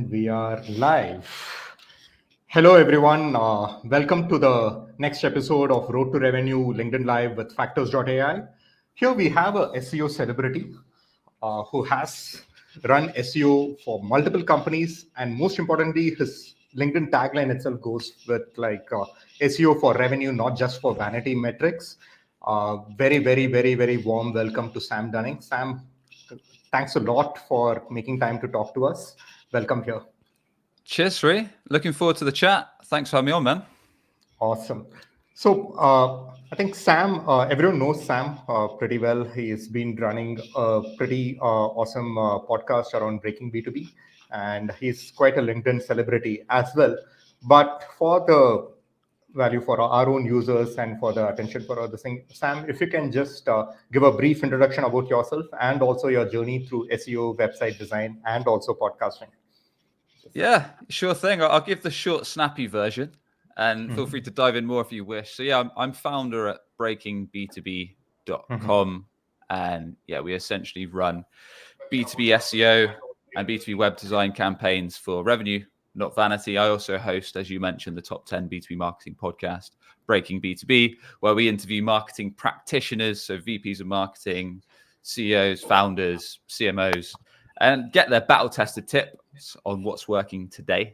And we are live. Hello, everyone. Welcome to the next episode of Road to Revenue LinkedIn Live with Factors.ai. Here we have a SEO celebrity who has run SEO for multiple companies, and most importantly, his LinkedIn tagline itself goes with SEO for revenue, not just for vanity metrics. Very warm welcome to Sam Dunning. Sam, thanks a lot for making time to talk to us. Welcome here. Cheers, Sri. Looking forward to the chat. Thanks for having me on, man. Awesome. So I think Sam, everyone knows Sam pretty well. He's been running a pretty awesome podcast around breaking B2B, and he's quite a LinkedIn celebrity as well. But for the value for our own users and for the attention for other things, Sam, if you can just give a brief introduction about yourself and also your journey through SEO, website design, and also podcasting. Yeah, sure thing. I'll give the short, snappy version, and feel free to dive in more if you wish. So yeah, I'm founder at breakingb2b.com, and yeah, we essentially run B2B SEO and B2B web design campaigns for revenue, not vanity. I also host, as you mentioned, the top 10 B2B marketing podcast, Breaking B2B, where we interview marketing practitioners, so VPs of marketing, CEOs, founders, CMOs, and get their battle-tested tips on what's working today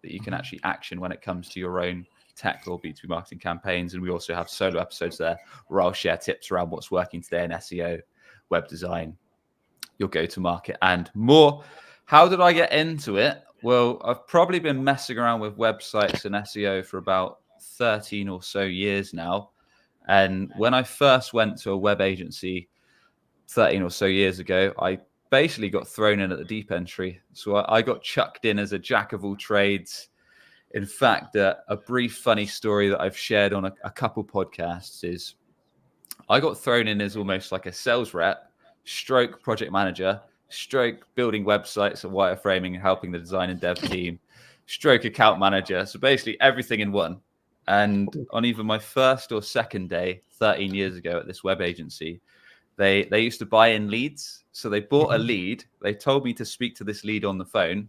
that you can actually action when it comes to your own tech or B2B marketing campaigns. And we also have solo episodes there where I'll share tips around what's working today in SEO, web design, your go-to-market, and more. How did I get into it? Well, I've probably been messing around with websites and SEO for about 13 or so years now. And when I first went to a web agency 13 or so years ago, I basically got thrown in at the deep entry. So I got chucked in as a jack of all trades. In fact, a brief funny story that I've shared on a couple podcasts is I got thrown in as almost like a sales rep, stroke project manager, stroke building websites and wireframing and helping the design and dev team, stroke account manager. So basically everything in one. And on either my first or second day, 13 years ago at this web agency, they used to buy in leads. So they bought a lead. They told me to speak to this lead on the phone.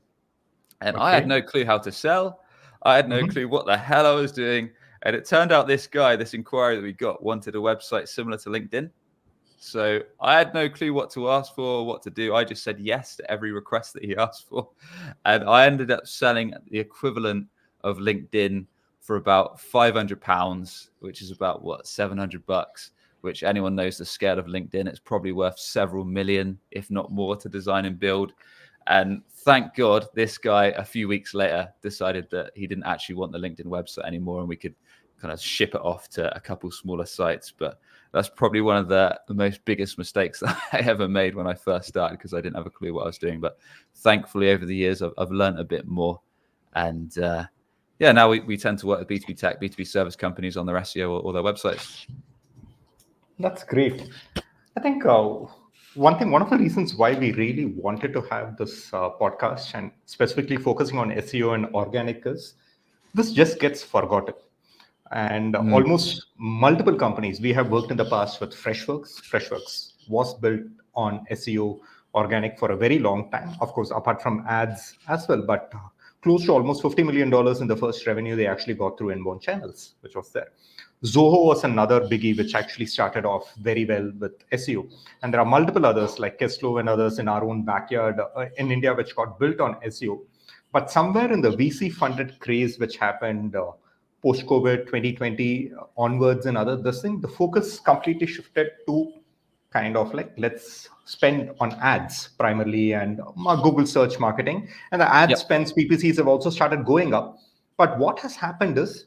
And I had no clue how to sell. I had no clue what the hell I was doing. And it turned out this guy, this inquiry that we got, wanted a website similar to LinkedIn. So I had no clue what to ask for or what to do. I just said yes to every request that he asked for. And I ended up selling the equivalent of LinkedIn for about £500, which is about what, $700, which anyone knows the scale of LinkedIn. It's probably worth several million, if not more, to design and build. And thank God this guy a few weeks later decided that he didn't actually want the LinkedIn website anymore, and we could kind of ship it off to a couple smaller sites. But that's probably one of the most biggest mistakes that I ever made when I first started, because I didn't have a clue what I was doing. But thankfully, over the years, I've learned a bit more. And now we tend to work with B2B tech, B2B service companies on their SEO or their websites. That's great. I think one of the reasons why we really wanted to have this podcast and specifically focusing on SEO and organic is this just gets forgotten. And almost multiple companies, we have worked in the past with Freshworks. Freshworks was built on SEO organic for a very long time, of course, apart from ads as well, but close to almost $50 million in the first revenue they actually got through inbound channels, which was there. Zoho was another biggie, which actually started off very well with SEO. And there are multiple others like Keslo and others in our own backyard in India, which got built on SEO. But somewhere in the VC funded craze, which happened post-COVID 2020 onwards and this thing, the focus completely shifted to kind of like, let's spend on ads primarily and Google search marketing. And the ad spends, PPCs have also started going up. But what has happened is,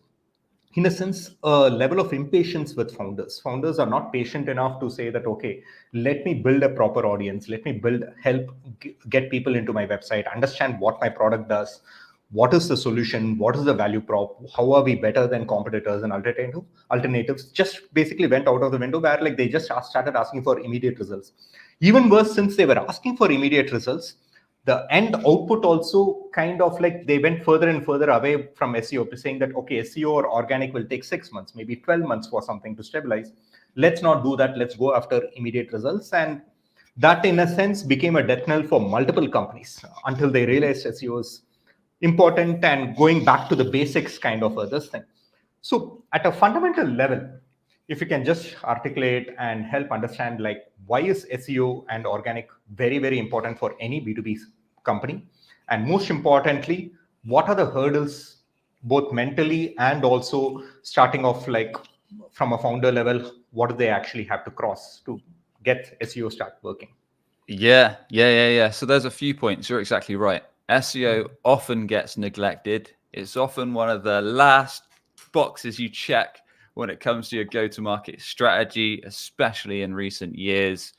in a sense, a level of impatience with founders. Founders are not patient enough to say that, okay, let me build a proper audience. Let me help get people into my website, understand what my product does. What is the solution? What is the value prop? How are we better than competitors and alternatives? Just basically went out of the window where like they just started asking for immediate results. Even worse, since they were asking for immediate results, the end output also kind of like they went further and further away from SEO, saying that, okay, SEO or organic will take 6 months, maybe 12 months for something to stabilize. Let's not do that. Let's go after immediate results. And that, in a sense, became a death knell for multiple companies until they realized SEO is important and going back to the basics kind of this thing. So at a fundamental level, if you can just articulate and help understand like why is SEO and organic very, very important for any B2B company? And most importantly, what are the hurdles both mentally and also starting off like from a founder level, what do they actually have to cross to get SEO start working? Yeah. So there's a few points. You're exactly right. SEO often gets neglected. It's often one of the last boxes you check when it comes to your go-to-market strategy, especially in recent years.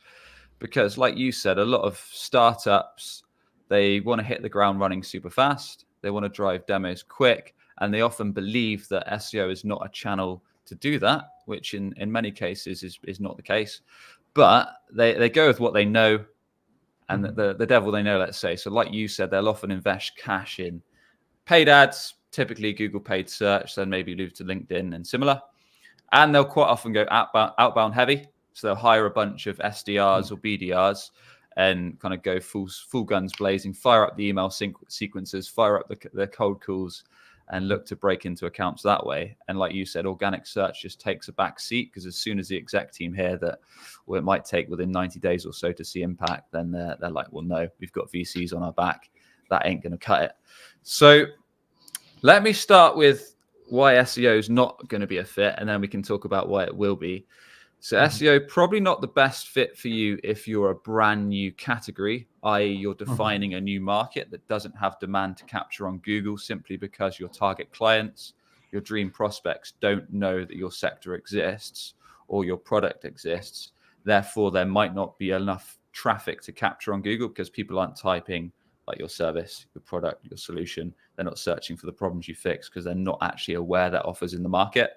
Because like you said, a lot of startups, they want to hit the ground running super fast. They want to drive demos quick. And they often believe that SEO is not a channel to do that, which in many cases is not the case. But they go with what they know and the devil they know, let's say. So like you said, they'll often invest cash in paid ads, typically Google paid search, then maybe move to LinkedIn and similar. And they'll quite often go outbound heavy. So they'll hire a bunch of SDRs or BDRs and kind of go full guns blazing, fire up the email sequences, fire up the cold calls, and look to break into accounts that way. And like you said, organic search just takes a back seat because as soon as the exec team hear that, well, it might take within 90 days or so to see impact, then they're like, well, no, we've got VCs on our back. That ain't going to cut it. So let me start with why SEO is not going to be a fit, and then we can talk about why it will be. So SEO, probably not the best fit for you if you're a brand new category, i.e. you're defining a new market that doesn't have demand to capture on Google simply because your target clients, your dream prospects don't know that your sector exists or your product exists. Therefore, there might not be enough traffic to capture on Google because people aren't typing like your service, your product, your solution. They're not searching for the problems you fix because they're not actually aware that offers in the market.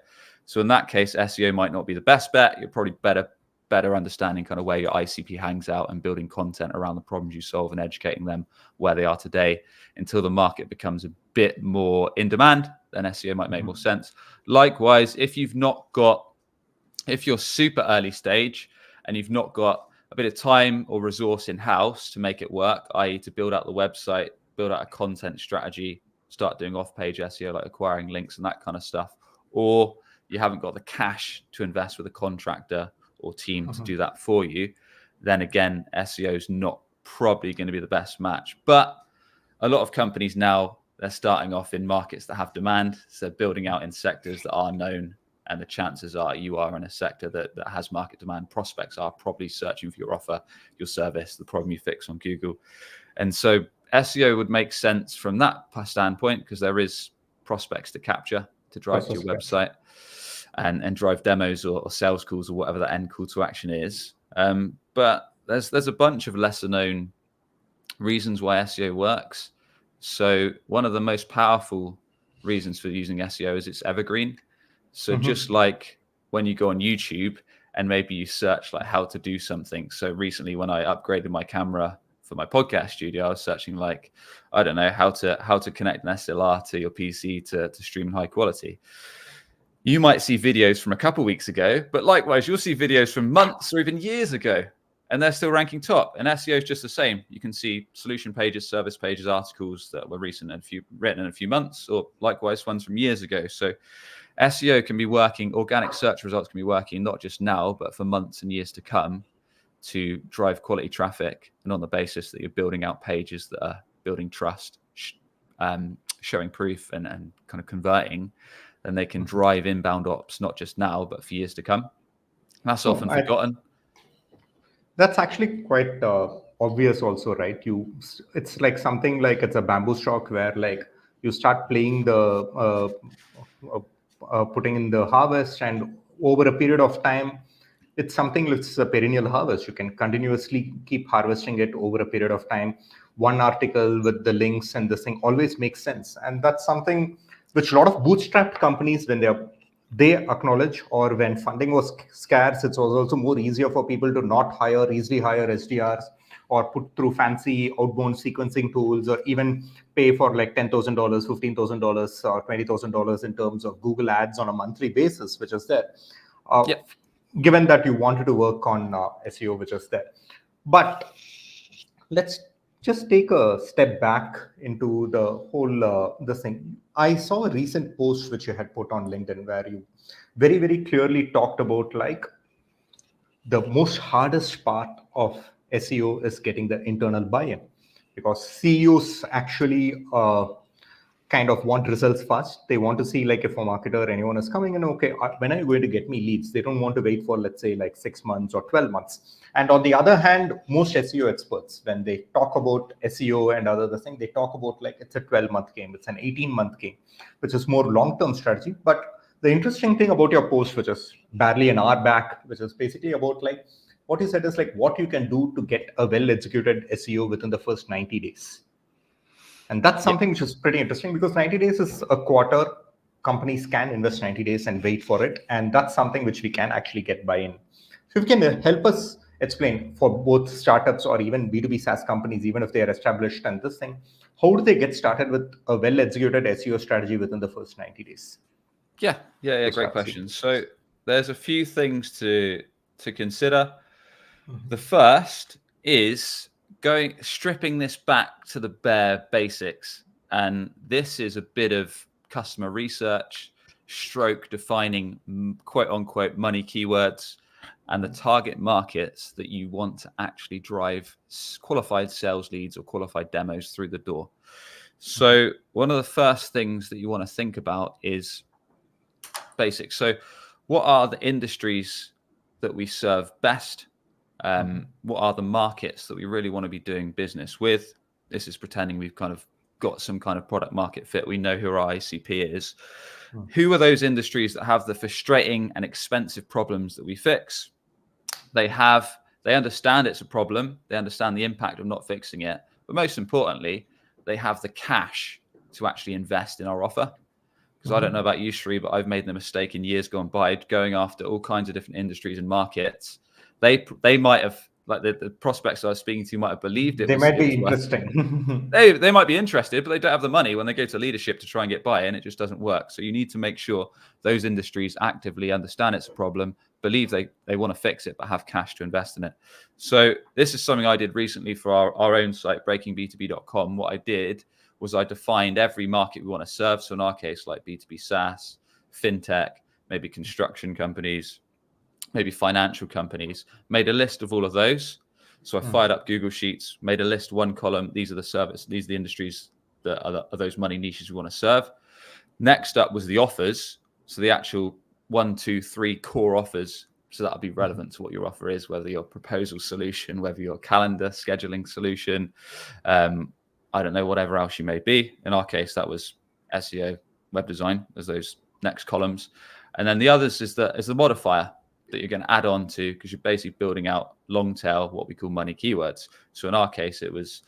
So in that case, SEO might not be the best bet. You're probably better understanding kind of where your ICP hangs out and building content around the problems you solve and educating them where they are today until the market becomes a bit more in demand. Then SEO might make more sense. Likewise, if you're super early stage and you've not got a bit of time or resource in-house to make it work, i.e. to build out the website, build out a content strategy, start doing off-page SEO, like acquiring links and that kind of stuff, or you haven't got the cash to invest with a contractor or team to do that for you, then again, SEO is not probably going to be the best match. But a lot of companies now, they're starting off in markets that have demand. So they're building out in sectors that are known. And the chances are you are in a sector that has market demand. Prospects are probably searching for your offer, your service, the problem you fix on Google. And so SEO would make sense from that standpoint because there is prospects to capture to drive to your website and drive demos or sales calls or whatever the end call to action is. But there's a bunch of lesser known reasons why SEO works. So one of the most powerful reasons for using SEO is it's evergreen. So just like when you go on YouTube and maybe you search like how to do something. So recently when I upgraded my camera for my podcast studio, I was searching like, I don't know, how to connect an SLR to your PC to stream in high quality. You might see videos from a couple of weeks ago, but likewise, you'll see videos from months or even years ago, and they're still ranking top. And SEO is just the same. You can see solution pages, service pages, articles that were recent and written in a few months, or likewise ones from years ago. So SEO can be working, organic search results can be working not just now, but for months and years to come to drive quality traffic. And on the basis that you're building out pages that are building trust, showing proof and kind of converting, then they can drive inbound ops, not just now, but for years to come. That's often forgotten. That's actually quite obvious also, right? It's like something like it's a bamboo stalk where like you start playing the putting in the harvest, and over a period of time, it's something that's a perennial harvest. You can continuously keep harvesting it over a period of time. One article with the links and this thing always makes sense, and that's something which a lot of bootstrapped companies, when they acknowledge, or when funding was scarce, it was also more easier for people to not easily hire SDRs or put through fancy outbound sequencing tools, or even pay for like $10,000, $15,000, or $20,000 in terms of Google ads on a monthly basis, which is there. Given that you wanted to work on SEO, which is there. But let's just take a step back into the whole this thing. I saw a recent post which you had put on LinkedIn where you very clearly talked about like the most hardest part of SEO is getting the internal buy-in, because CEOs actually kind of want results fast. They want to see like if a marketer or anyone is coming in, okay, when are you going to get me leads? They don't want to wait for, let's say, like 6 months or 12 months. And on the other hand, most SEO experts, when they talk about SEO and other thing, they talk about like it's a 12-month game, it's an 18-month game, which is more long-term strategy. But the interesting thing about your post, which is barely an hour back, which is basically about like what you said is like what you can do to get a well-executed SEO within the first 90 days. And that's something which is pretty interesting, because 90 days is a quarter. Companies can invest 90 days and wait for it. And that's something which we can actually get buy-in. So if you can help us explain for both startups or even B2B SaaS companies, even if they are established and this thing, how do they get started with a well-executed SEO strategy within the first 90 days? Yeah, great question. So there's a few things to consider. The first is stripping this back to the bare basics. And this is a bit of customer research, stroke defining quote unquote money keywords and the target markets that you want to actually drive qualified sales leads or qualified demos through the door. So one of the first things that you want to think about is basics. So what are the industries that we serve best? What are the markets that we really want to be doing business with? This is pretending we've kind of got some kind of product market fit. We know who our ICP is. Who are those industries that have the frustrating and expensive problems that we fix? They understand it's a problem. They understand the impact of not fixing it. But most importantly, they have the cash to actually invest in our offer. Because I don't know about you, Sri, but I've made the mistake in years gone by going after all kinds of different industries and markets. They might have, like the prospects I was speaking to might have believed it. They might be interesting. They might be interested, but they don't have the money when they go to leadership to try and get buy-in. It just doesn't work. So you need to make sure those industries actively understand it's a problem, believe they want to fix it, but have cash to invest in it. So this is something I did recently for our own site, breakingb2b.com. What I did was I defined every market we want to serve. So in our case, like B2B SaaS, fintech, maybe construction companies, maybe financial companies, made a list of all of those. So I fired up Google Sheets, made a list, one column. These are the industries that are those money niches we want to serve. Next up was the offers. So the actual 1, 2, 3 core offers. So that'll be relevant to what your offer is, whether your proposal solution, whether your calendar scheduling solution, I don't know, whatever else you may be. In our case, that was SEO, web design, as those next columns. And then the others is the modifier that you're going to add on to, because you're basically building out long tail, what we call money keywords. So in our case, it was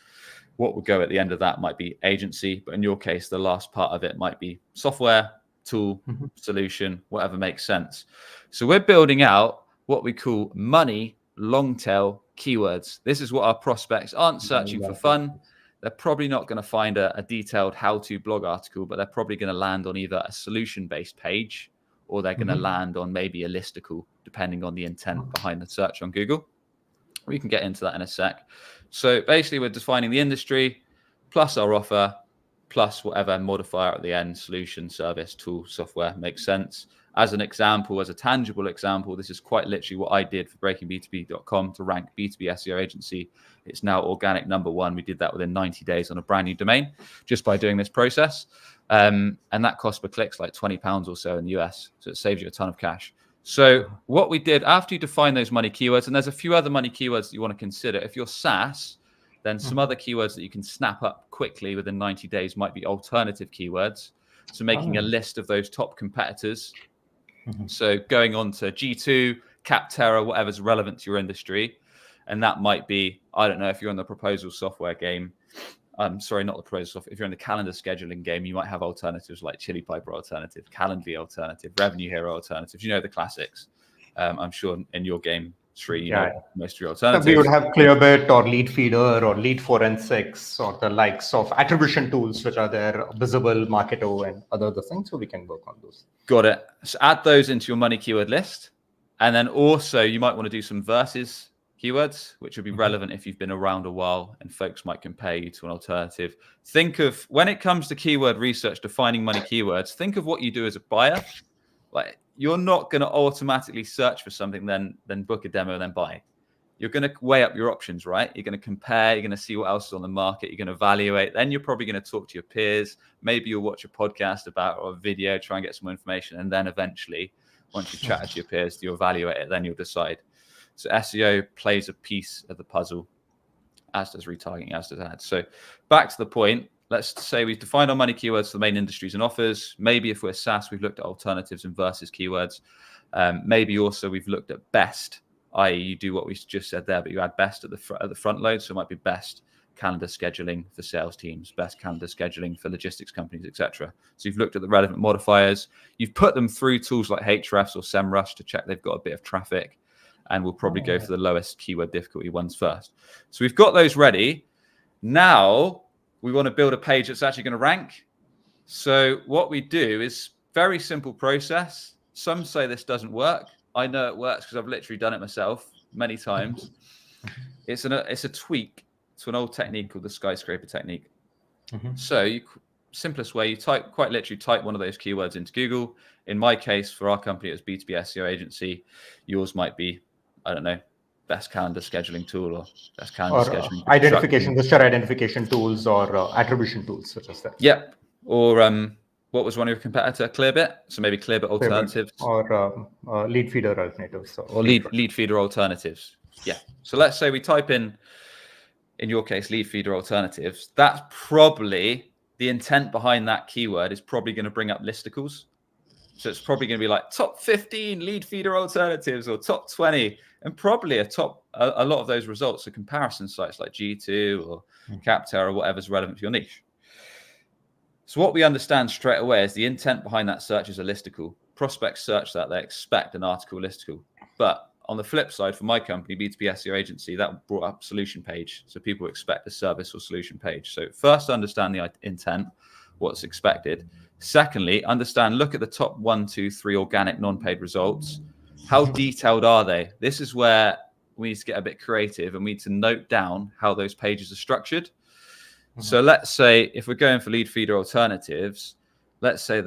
what would go at the end of that might be agency, but in your case, the last part of it might be software, tool, solution, whatever makes sense. So we're building out what we call money long tail keywords. This is what our prospects aren't searching for fun. They're probably not going to find a detailed how-to blog article, but they're probably going to land on either a solution-based page or they're going to land on maybe a listicle, depending on the intent behind the search on Google. We can get into that in a sec. So basically, we're defining the industry, plus our offer, plus whatever modifier at the end, solution, service, tool, software, makes sense. As an example, as a tangible example, this is quite literally what I did for breakingb2b.com to rank B2B SEO agency. It's now organic #1. We did that within 90 days on a brand new domain just by doing this process. And that cost per click's like £20 or so in the US. So it saves you a ton of cash. So what we did after you define those money keywords, and there's a few other money keywords that you want to consider. If you're SaaS, then some other keywords that you can snap up quickly within 90 days might be alternative keywords. So making a list of those top competitors. So going on to G2, Capterra, whatever's relevant to your industry. And that might be, I don't know, if you're in the proposal software game, sorry, not the proposal software. If you're in the calendar scheduling game, you might have alternatives like Chili Piper alternative, Calendly alternative, Revenue Hero alternatives. You know the classics. I'm sure in your game, Sri, you know most of your alternatives. We would have Clearbit or Lead Feeder or Lead Forensics or the likes of attribution tools which are there, Visible, Marketo, and other things. So we can work on those. Got it. So add those into your money keyword list. And then also you might want to do some versus keywords, which would be relevant if you've been around a while and folks might compare you to an alternative. Think of, when it comes to keyword research, defining money keywords, think of what you do as a buyer. Like, you're not going to automatically search for something, then book a demo and then buy. You're going to weigh up your options, right? You're going to compare, you're going to see what else is on the market, you're going to evaluate, then you're probably going to talk to your peers. Maybe you'll watch a podcast about or a video, try and get some more information. And then eventually, once you've chatted to your peers, you evaluate it, then you'll decide. So SEO plays a piece of the puzzle, as does retargeting, as does ads. So back to the point, let's say we've defined our money keywords for the main industries and offers. Maybe if we're SaaS, we've looked at alternatives and versus keywords. Maybe also we've looked at best, i.e. you do what we just said there, but you add best at the front load. So it might be best calendar scheduling for sales teams, best calendar scheduling for logistics companies, etc. So you've looked at the relevant modifiers. You've put them through tools like Ahrefs or SEMrush to check they've got a bit of traffic. And we'll probably go for the lowest keyword difficulty ones first. So we've got those ready. Now we want to build a page that's actually going to rank. So what we do is very simple process. Some say this doesn't work. I know it works because I've literally done it myself many times. It's a tweak to an old technique called the skyscraper technique. So simplest way, you quite literally type one of those keywords into Google. In my case, for our company, it was B2B SEO agency. Yours might be, I don't know, best calendar scheduling tool or best calendar scheduling. Identification, visitor identification tools or attribution tools such as that. Yep. Or what was one of your competitor? Clearbit. So maybe Clearbit alternatives. Or lead feeder alternatives. Or lead feeder alternatives. Yeah. So let's say we type in your case, lead feeder alternatives. That's probably the intent behind that keyword is probably going to bring up listicles. So it's probably going to be like top 15 lead feeder alternatives or top 20. And probably a lot of those results are comparison sites like G2 or Capterra or whatever's relevant to your niche. So what we understand straight away is the intent behind that search is a listicle. Prospects search that, they expect an article listicle. But on the flip side, for my company, B2B SEO agency, that brought up solution page. So people expect a service or solution page. So first, understand the intent, what's expected. Secondly, look at the top 1, 2, 3 organic non-paid results. How detailed are they? This is where we need to get a bit creative and we need to note down how those pages are structured. So let's say if we're going for lead feeder alternatives, let's say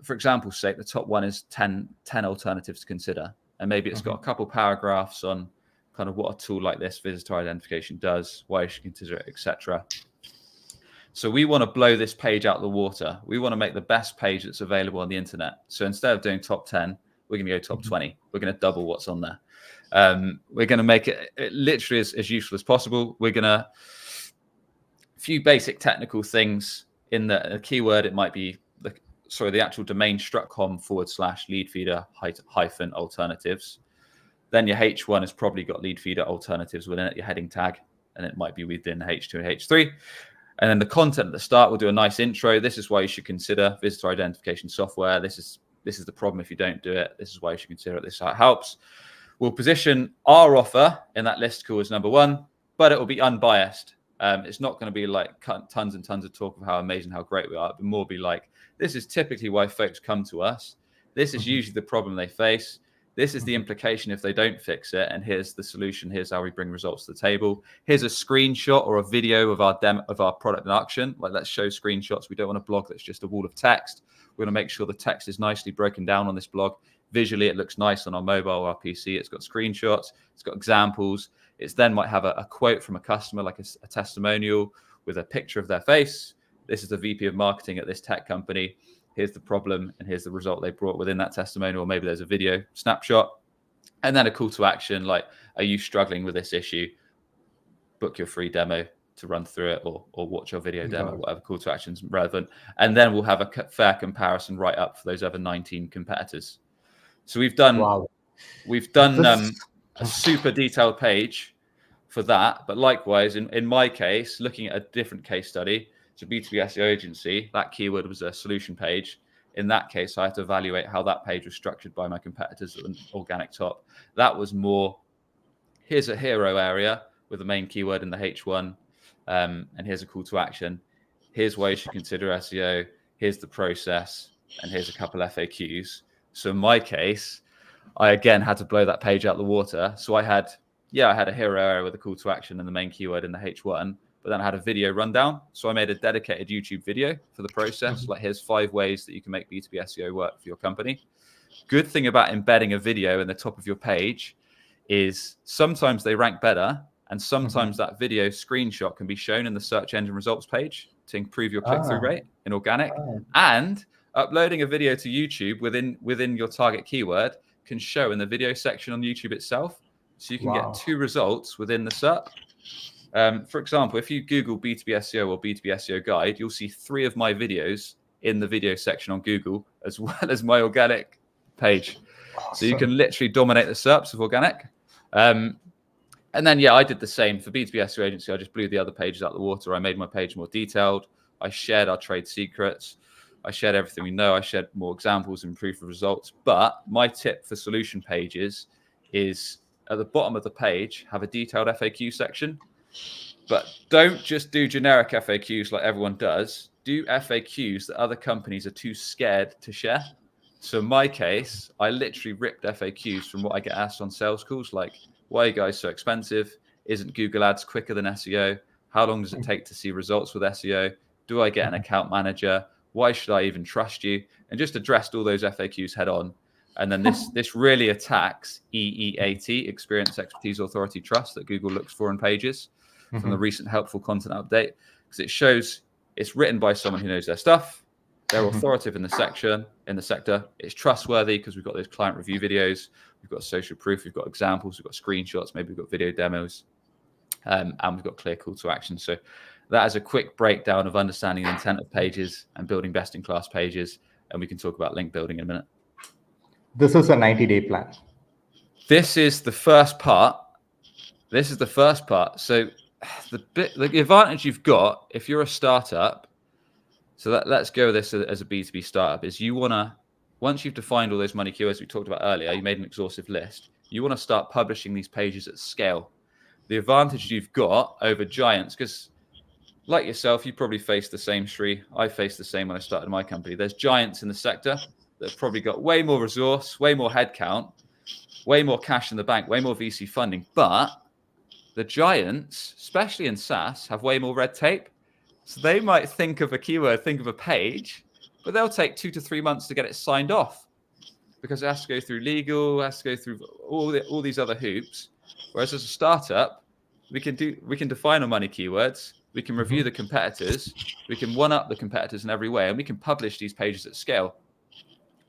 for example's sake, the top one is 10 alternatives to consider. And maybe it's got a couple paragraphs on kind of what a tool like this, visitor identification, does, why you should consider it, etc. So we want to blow this page out of the water. We want to make the best page that's available on the internet. So instead of doing top 10, we're going to go top 20. We're going to double what's on there. We're going to make it literally as useful as possible. We're going to few basic technical things in the keyword. It might be the actual domain struct.com/lead feeder hyphen alternatives. Then your H1 has probably got lead feeder alternatives within it, your heading tag, and it might be within H2 and H3. And then the content at the start, we'll do a nice intro. This is why you should consider visitor identification software. This is the problem if you don't do it. This is why you should consider it. This is how it helps. We'll position our offer in that listicle as number one, but it will be unbiased. It's not going to be like tons and tons of talk of how amazing, how great we are. It will more be like, this is typically why folks come to us. This is usually the problem they face. This is the implication if they don't fix it. And here's the solution. Here's how we bring results to the table. Here's a screenshot or a video of our demo of our product in action. Like, let's show screenshots. We don't want a blog that's just a wall of text. We want to make sure the text is nicely broken down on this blog. Visually, it looks nice on our mobile or our PC. It's got screenshots. It's got examples. It then might have a quote from a customer, like a testimonial with a picture of their face. This is the VP of marketing at this tech company. Here's the problem, and here's the result they brought within that testimonial. Or maybe there's a video snapshot. And then a call to action, like, are you struggling with this issue? Book your free demo to run through it, or watch your video demo, whatever call to action is relevant. And then we'll have a fair comparison right up for those other 19 competitors. So we've done a super detailed page for that. But likewise, in my case, looking at a different case study, so B2B SEO agency, that keyword was a solution page. In that case, I had to evaluate how that page was structured by my competitors at an organic top. That was more, here's a hero area with the main keyword in the H1, and here's a call to action. Here's why you should consider SEO. Here's the process, and here's a couple FAQs. So in my case, I again had to blow that page out of the water. So I had yeah, I had a hero area with a call to action and the main keyword in the H1, but then I had a video rundown. So I made a dedicated YouTube video for the process. Like, here's 5 ways that you can make B2B SEO work for your company. Good thing about embedding a video in the top of your page is sometimes they rank better, and sometimes that video screenshot can be shown in the search engine results page to improve your click-through rate in organic. And uploading a video to YouTube within your target keyword can show in the video section on YouTube itself. So you can get 2 results within the SERP. For example, if you Google B2B SEO or B2B SEO guide, you'll see 3 of my videos in the video section on Google, as well as my organic page. Awesome. So you can literally dominate the SERPs of organic. And then, yeah, I did the same for B2B SEO agency. I just blew the other pages out of the water. I made my page more detailed. I shared our trade secrets. I shared everything we know. I shared more examples and proof of results. But my tip for solution pages is at the bottom of the page, have a detailed FAQ section. But don't just do generic FAQs like everyone does. Do FAQs that other companies are too scared to share. So in my case, I literally ripped FAQs from what I get asked on sales calls, like, why are you guys so expensive? Isn't Google Ads quicker than SEO? How long does it take to see results with SEO? Do I get an account manager? Why should I even trust you? And just addressed all those FAQs head on. And then this really attacks EEAT, Experience, Expertise, Authority, Trust, that Google looks for in pages from the recent helpful content update, because it shows it's written by someone who knows their stuff. They're authoritative in the sector. It's trustworthy because we've got those client review videos. We've got social proof. We've got examples. We've got screenshots. Maybe we've got video demos. And we've got clear call to action. So that is a quick breakdown of understanding the intent of pages and building best-in-class pages. And we can talk about link building in a minute. This is a 90-day plan. This is the first part. So the advantage you've got if you're a startup, so let's go with this as a B2B startup, is you want to, once you've defined all those money keywords we talked about earlier, you made an exhaustive list, you want to start publishing these pages at scale. The advantage you've got over giants, because like yourself, you probably faced the same, Sri. I faced the same when I started my company. There's giants in the sector that have probably got way more resource, way more headcount, way more cash in the bank, way more VC funding. But the giants, especially in SaaS, have way more red tape. So they might think of a keyword, think of a page, but they'll take 2 to 3 months to get it signed off because it has to go through legal, has to go through all these other hoops. Whereas as a startup, we can define our money keywords, we can review the competitors, we can one-up the competitors in every way, and we can publish these pages at scale.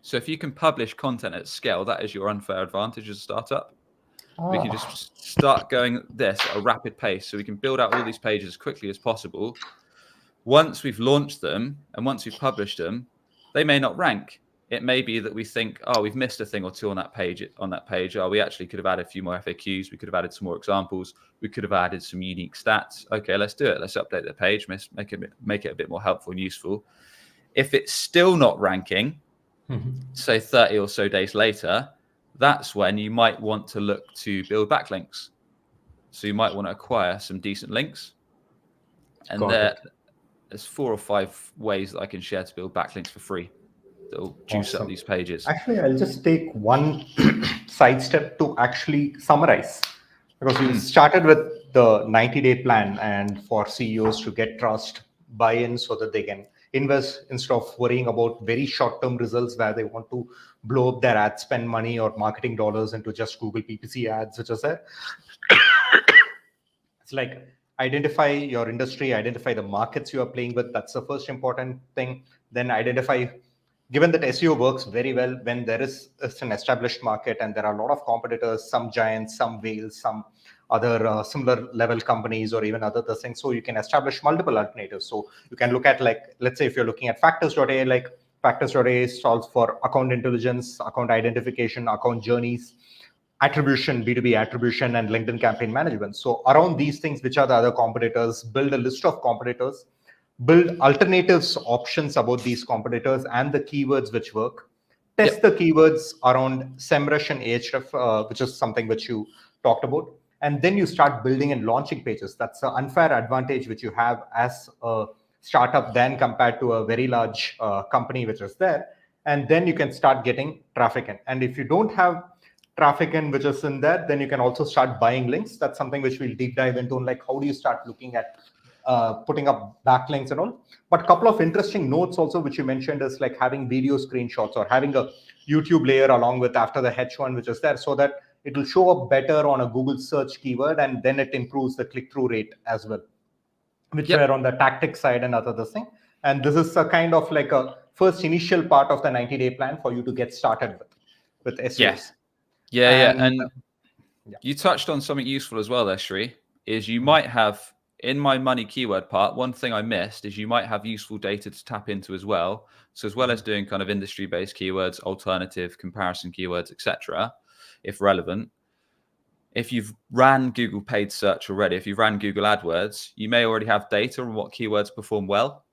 So if you can publish content at scale, that is your unfair advantage as a startup. We can just start going this at a rapid pace, so we can build out all these pages as quickly as possible. Once we've launched them and once we've published them, they may not rank. It may be that we think, oh, we've missed a thing or two on that page. Oh, we actually could have added a few more FAQs. We could have added some more examples. We could have added some unique stats. Okay, let's do it. Let's update the page, make it a bit more helpful and useful. If it's still not ranking, say 30 or so days later, that's when you might want to look to build backlinks. So you might want to acquire some decent links. And there's 4 or 5 ways that I can share to build backlinks for free that'll juice up these pages. Actually, I'll just take one sidestep to actually summarize, because you started with the 90-day plan and for CEOs to get trust, buy-in so that they can invest instead of worrying about very short-term results where they want to blow up their ad spend money or marketing dollars into just Google PPC ads, which is there. It's like identify your industry, identify the markets you are playing with. That's the first important thing. Then identify, given that SEO works very well when there is an established market and there are a lot of competitors, some giants, some whales, some other similar level companies, or even other things. So you can establish multiple alternatives. So you can look at, like, let's say if you're looking at Factors.a, like Factors.a solves for account intelligence, account identification, account journeys, attribution, B2B attribution, and LinkedIn campaign management. So around these things, which are the other competitors, build a list of competitors, build alternatives, options about these competitors and the keywords which work. Test the keywords around SEMrush and Ahrefs, which is something which you talked about. And then you start building and launching pages. That's an unfair advantage which you have as a startup then compared to a very large company which is there. And then you can start getting traffic in. And if you don't have traffic in which is in there, then you can also start buying links. That's something which we'll deep dive into, like how do you start looking at putting up backlinks and all. But a couple of interesting notes also which you mentioned is like having video screenshots or having a YouTube layer along with after the H1 which is there, so that it will show up better on a Google search keyword, and then it improves the click-through rate as well, which were on the tactic side and other thing. And this is a kind of like a first initial part of the 90-day plan for you to get started with SEOs. And you touched on something useful as well there, Sri, is you might have, in my money keyword part, one thing I missed is you might have useful data to tap into as well. So as well as doing kind of industry-based keywords, alternative comparison keywords, etc., if relevant, if you've ran Google paid search already, if you've ran Google AdWords, you may already have data on what keywords perform well.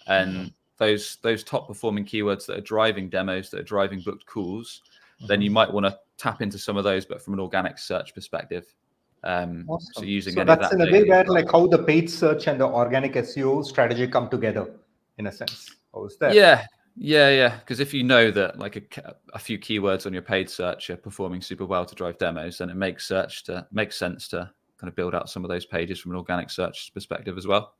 And those top performing keywords that are driving demos, that are driving booked calls, then you might want to tap into some of those, but from an organic search perspective. Awesome. So using so any that's of that in a way where like how the paid search and the organic SEO strategy come together in a sense. How is that? Yeah. Because if you know that like a few keywords on your paid search are performing super well to drive demos, then it makes sense to kind of build out some of those pages from an organic search perspective as well.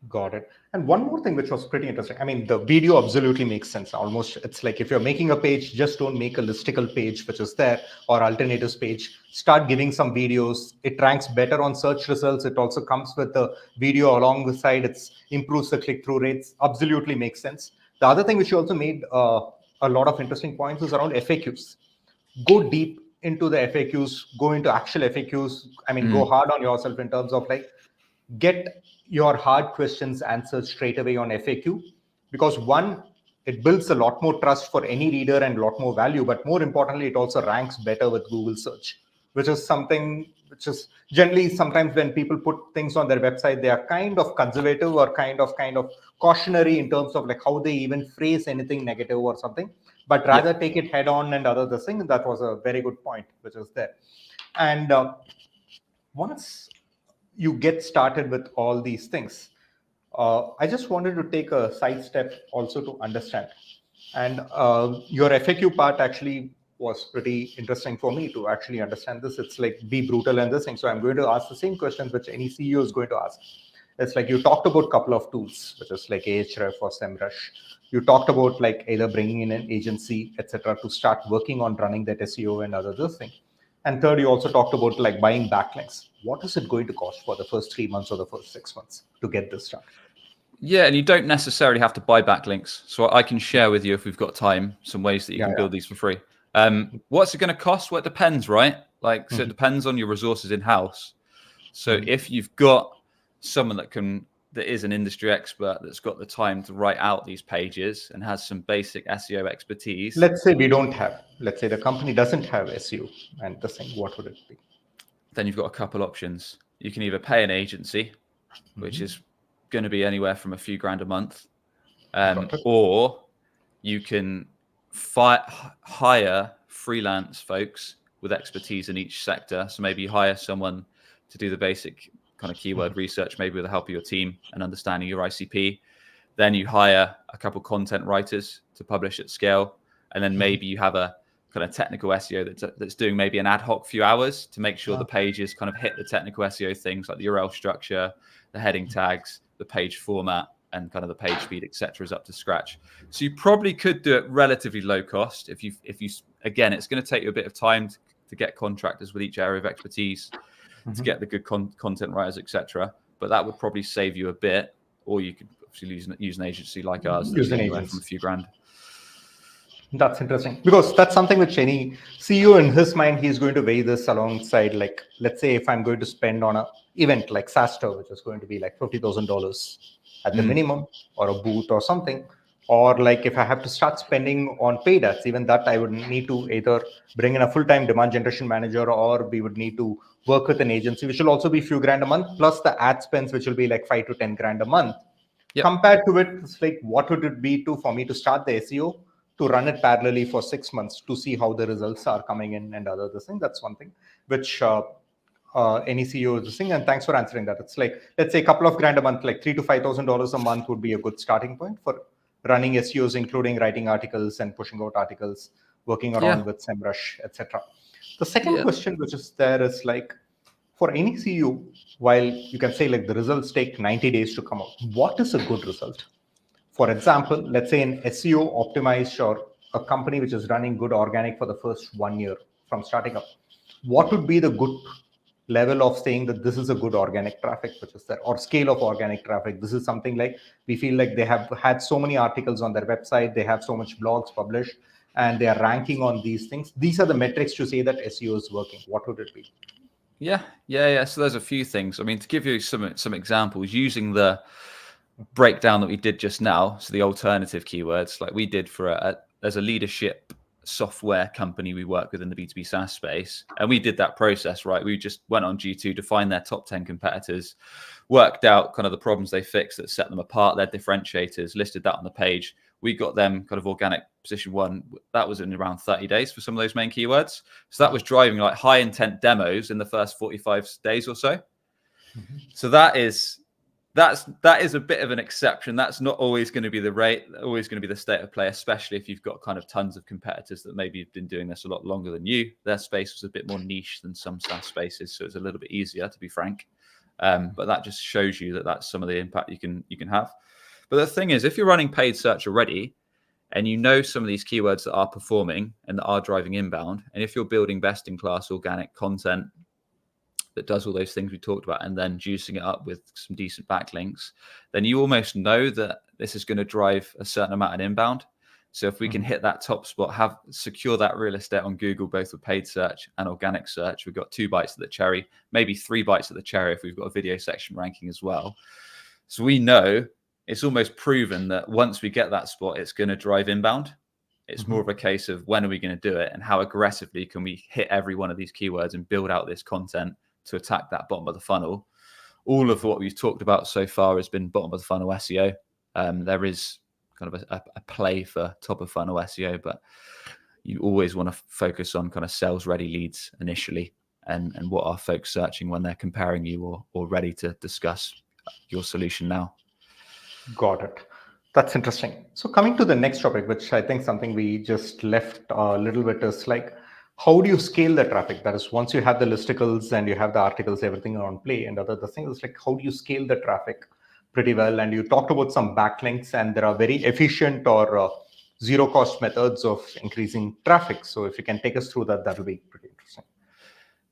Got it. And one more thing which was pretty interesting. I mean, the video absolutely makes sense. Almost, it's like if you're making a page, just don't make a listicle page which is there or alternatives page. Start giving some videos. It ranks better on search results. It also comes with the video along the side. It improves the click-through rates. Absolutely makes sense. The other thing which you also made a lot of interesting points is around FAQs. Go deep into the FAQs. Go into actual FAQs. I mean, go hard on yourself in terms of like get your hard questions answered straight away on FAQ, because one, it builds a lot more trust for any reader and a lot more value, but more importantly, it also ranks better with Google search, which is something which is generally sometimes when people put things on their website, they are kind of conservative or kind of cautionary in terms of like how they even phrase anything negative or something, but rather take it head on and other thing. That was a very good point which is there. And once you get started with all these things, I just wanted to take a side step also to understand. And your FAQ part actually was pretty interesting for me to actually understand this. It's like be brutal and this thing. So I'm going to ask the same questions which any CEO is going to ask. It's like you talked about a couple of tools, which is like Ahrefs or SEMrush. You talked about like either bringing in an agency, etc., to start working on running that SEO and other this thing. And third, you also talked about like buying backlinks. What is it going to cost for the first 3 months or the first 6 months to get this done? Yeah, and you don't necessarily have to buy backlinks. So I can share with you, if we've got time, some ways that you can build these for free. What's it going to cost? Well, it depends, right? Like, so it depends on your resources in-house. So if you've got someone that is an industry expert that's got the time to write out these pages and has some basic SEO expertise. Let's say the company doesn't have SEO and the thing, what would it be? Then you've got a couple options. You can either pay an agency, which is going to be anywhere from a few grand a month, or you can hire freelance folks with expertise in each sector. So maybe you hire someone to do the basic kind of keyword research, maybe with the help of your team and understanding your ICP. Then you hire a couple content writers to publish at scale. And then maybe you have a kind of technical SEO that's doing maybe an ad hoc few hours to make sure the pages kind of hit the technical SEO things like the URL structure, the heading tags, the page format, and kind of the page speed, etc., is up to scratch. So you probably could do it relatively low cost. If you again, it's going to take you a bit of time to get contractors with each area of expertise, to get the good content writers, etc. But that would probably save you a bit, or you could obviously use an agency like ours. Use an anywhere agency from a few grand. That's interesting, because that's something which any CEO in his mind, he's going to weigh this alongside, like, let's say if I'm going to spend on an event like SaaSter, which is going to be like $50,000 at the minimum, or a booth or something, or like if I have to start spending on paid ads, even that I would need to either bring in a full-time demand generation manager, or we would need to work with an agency, which will also be a few grand a month, plus the ad spends, which will be like 5 to 10 grand a month. Compared to it, it's like, what would it be for me to start the SEO, to run it parallelly for 6 months to see how the results are coming in and other thing. That's one thing which any CEO is saying. And thanks for answering that. It's like, let's say a couple of grand a month, like $3,000 to $5,000 a month would be a good starting point for running SEOs, including writing articles and pushing out articles, working around with SEMrush, etc. The second Yeah. question which is there is like, for any CEO, while you can say like the results take 90 days to come out, what is a good result? For example, let's say an SEO optimized or a company which is running good organic for the first 1 year from starting up, what would be the good level of saying that this is a good organic traffic which is there, or scale of organic traffic? This is something like, we feel like they have had so many articles on their website, they have so much blogs published, and they are ranking on these things. These are the metrics to say that SEO is working. What would it be? Yeah. So there's a few things. I mean, to give you some examples, using the breakdown that we did just now, so the alternative keywords, like we did for as a leadership software company we work with in the B2B SaaS space, and we did that process, right? We just went on G2 to find their top 10 competitors, worked out kind of the problems they fixed that set them apart, their differentiators, listed that on the page. We got them kind of organic position 1. That was in around 30 days for some of those main keywords. So that was driving like high intent demos in the first 45 days or so. So that is a bit of an exception. That's not always going to be the rate, always going to be the state of play, especially if you've got kind of tons of competitors that maybe have been doing this a lot longer than you. Their space was a bit more niche than some SaaS spaces, so it's a little bit easier, to be frank. But that just shows you that that's some of the impact you can have. But the thing is, if you're running paid search already, and you know some of these keywords that are performing and that are driving inbound, and if you're building best-in-class organic content that does all those things we talked about, and then juicing it up with some decent backlinks, then you almost know that this is going to drive a certain amount of inbound. So if we can hit that top spot, secure that real estate on Google, both for paid search and organic search, we've got 2 bites of the cherry, maybe 3 bites of the cherry if we've got a video section ranking as well. So we know it's almost proven that once we get that spot, it's going to drive inbound. It's more of a case of when are we going to do it, and how aggressively can we hit every one of these keywords and build out this content to attack that bottom of the funnel. All of what we've talked about so far has been bottom of the funnel SEO. There is kind of a play for top of funnel SEO, but you always want to focus on kind of sales ready leads initially, and what are folks searching when they're comparing you or ready to discuss your solution now. Got it. That's interesting. So coming to the next topic, which I think something we just left a little bit, is like, how do you scale the traffic? That is, once you have the listicles and you have the articles, everything on play, and the thing is like, how do you scale the traffic pretty well? And you talked about some backlinks, and there are very efficient or zero cost methods of increasing traffic. So if you can take us through that, that will be pretty interesting.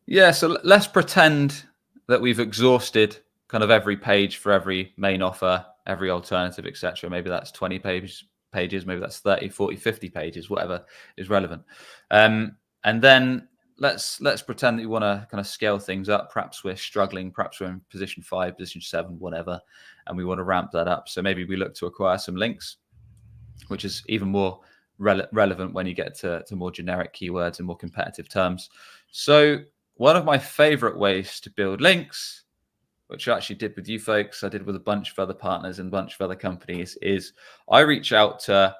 Yeah, so let's pretend that we've exhausted kind of every page for every main offer, every alternative, etc. Maybe that's 20 pages, maybe that's 30, 40, 50 pages, whatever is relevant. And then let's pretend that you want to kind of scale things up. Perhaps we're struggling, perhaps we're in position 5, position 7, whatever, and we want to ramp that up. So maybe we look to acquire some links, which is even more relevant when you get to more generic keywords and more competitive terms. So one of my favorite ways to build links, which I actually did with you folks, I did with a bunch of other partners and a bunch of other companies, is I reach out to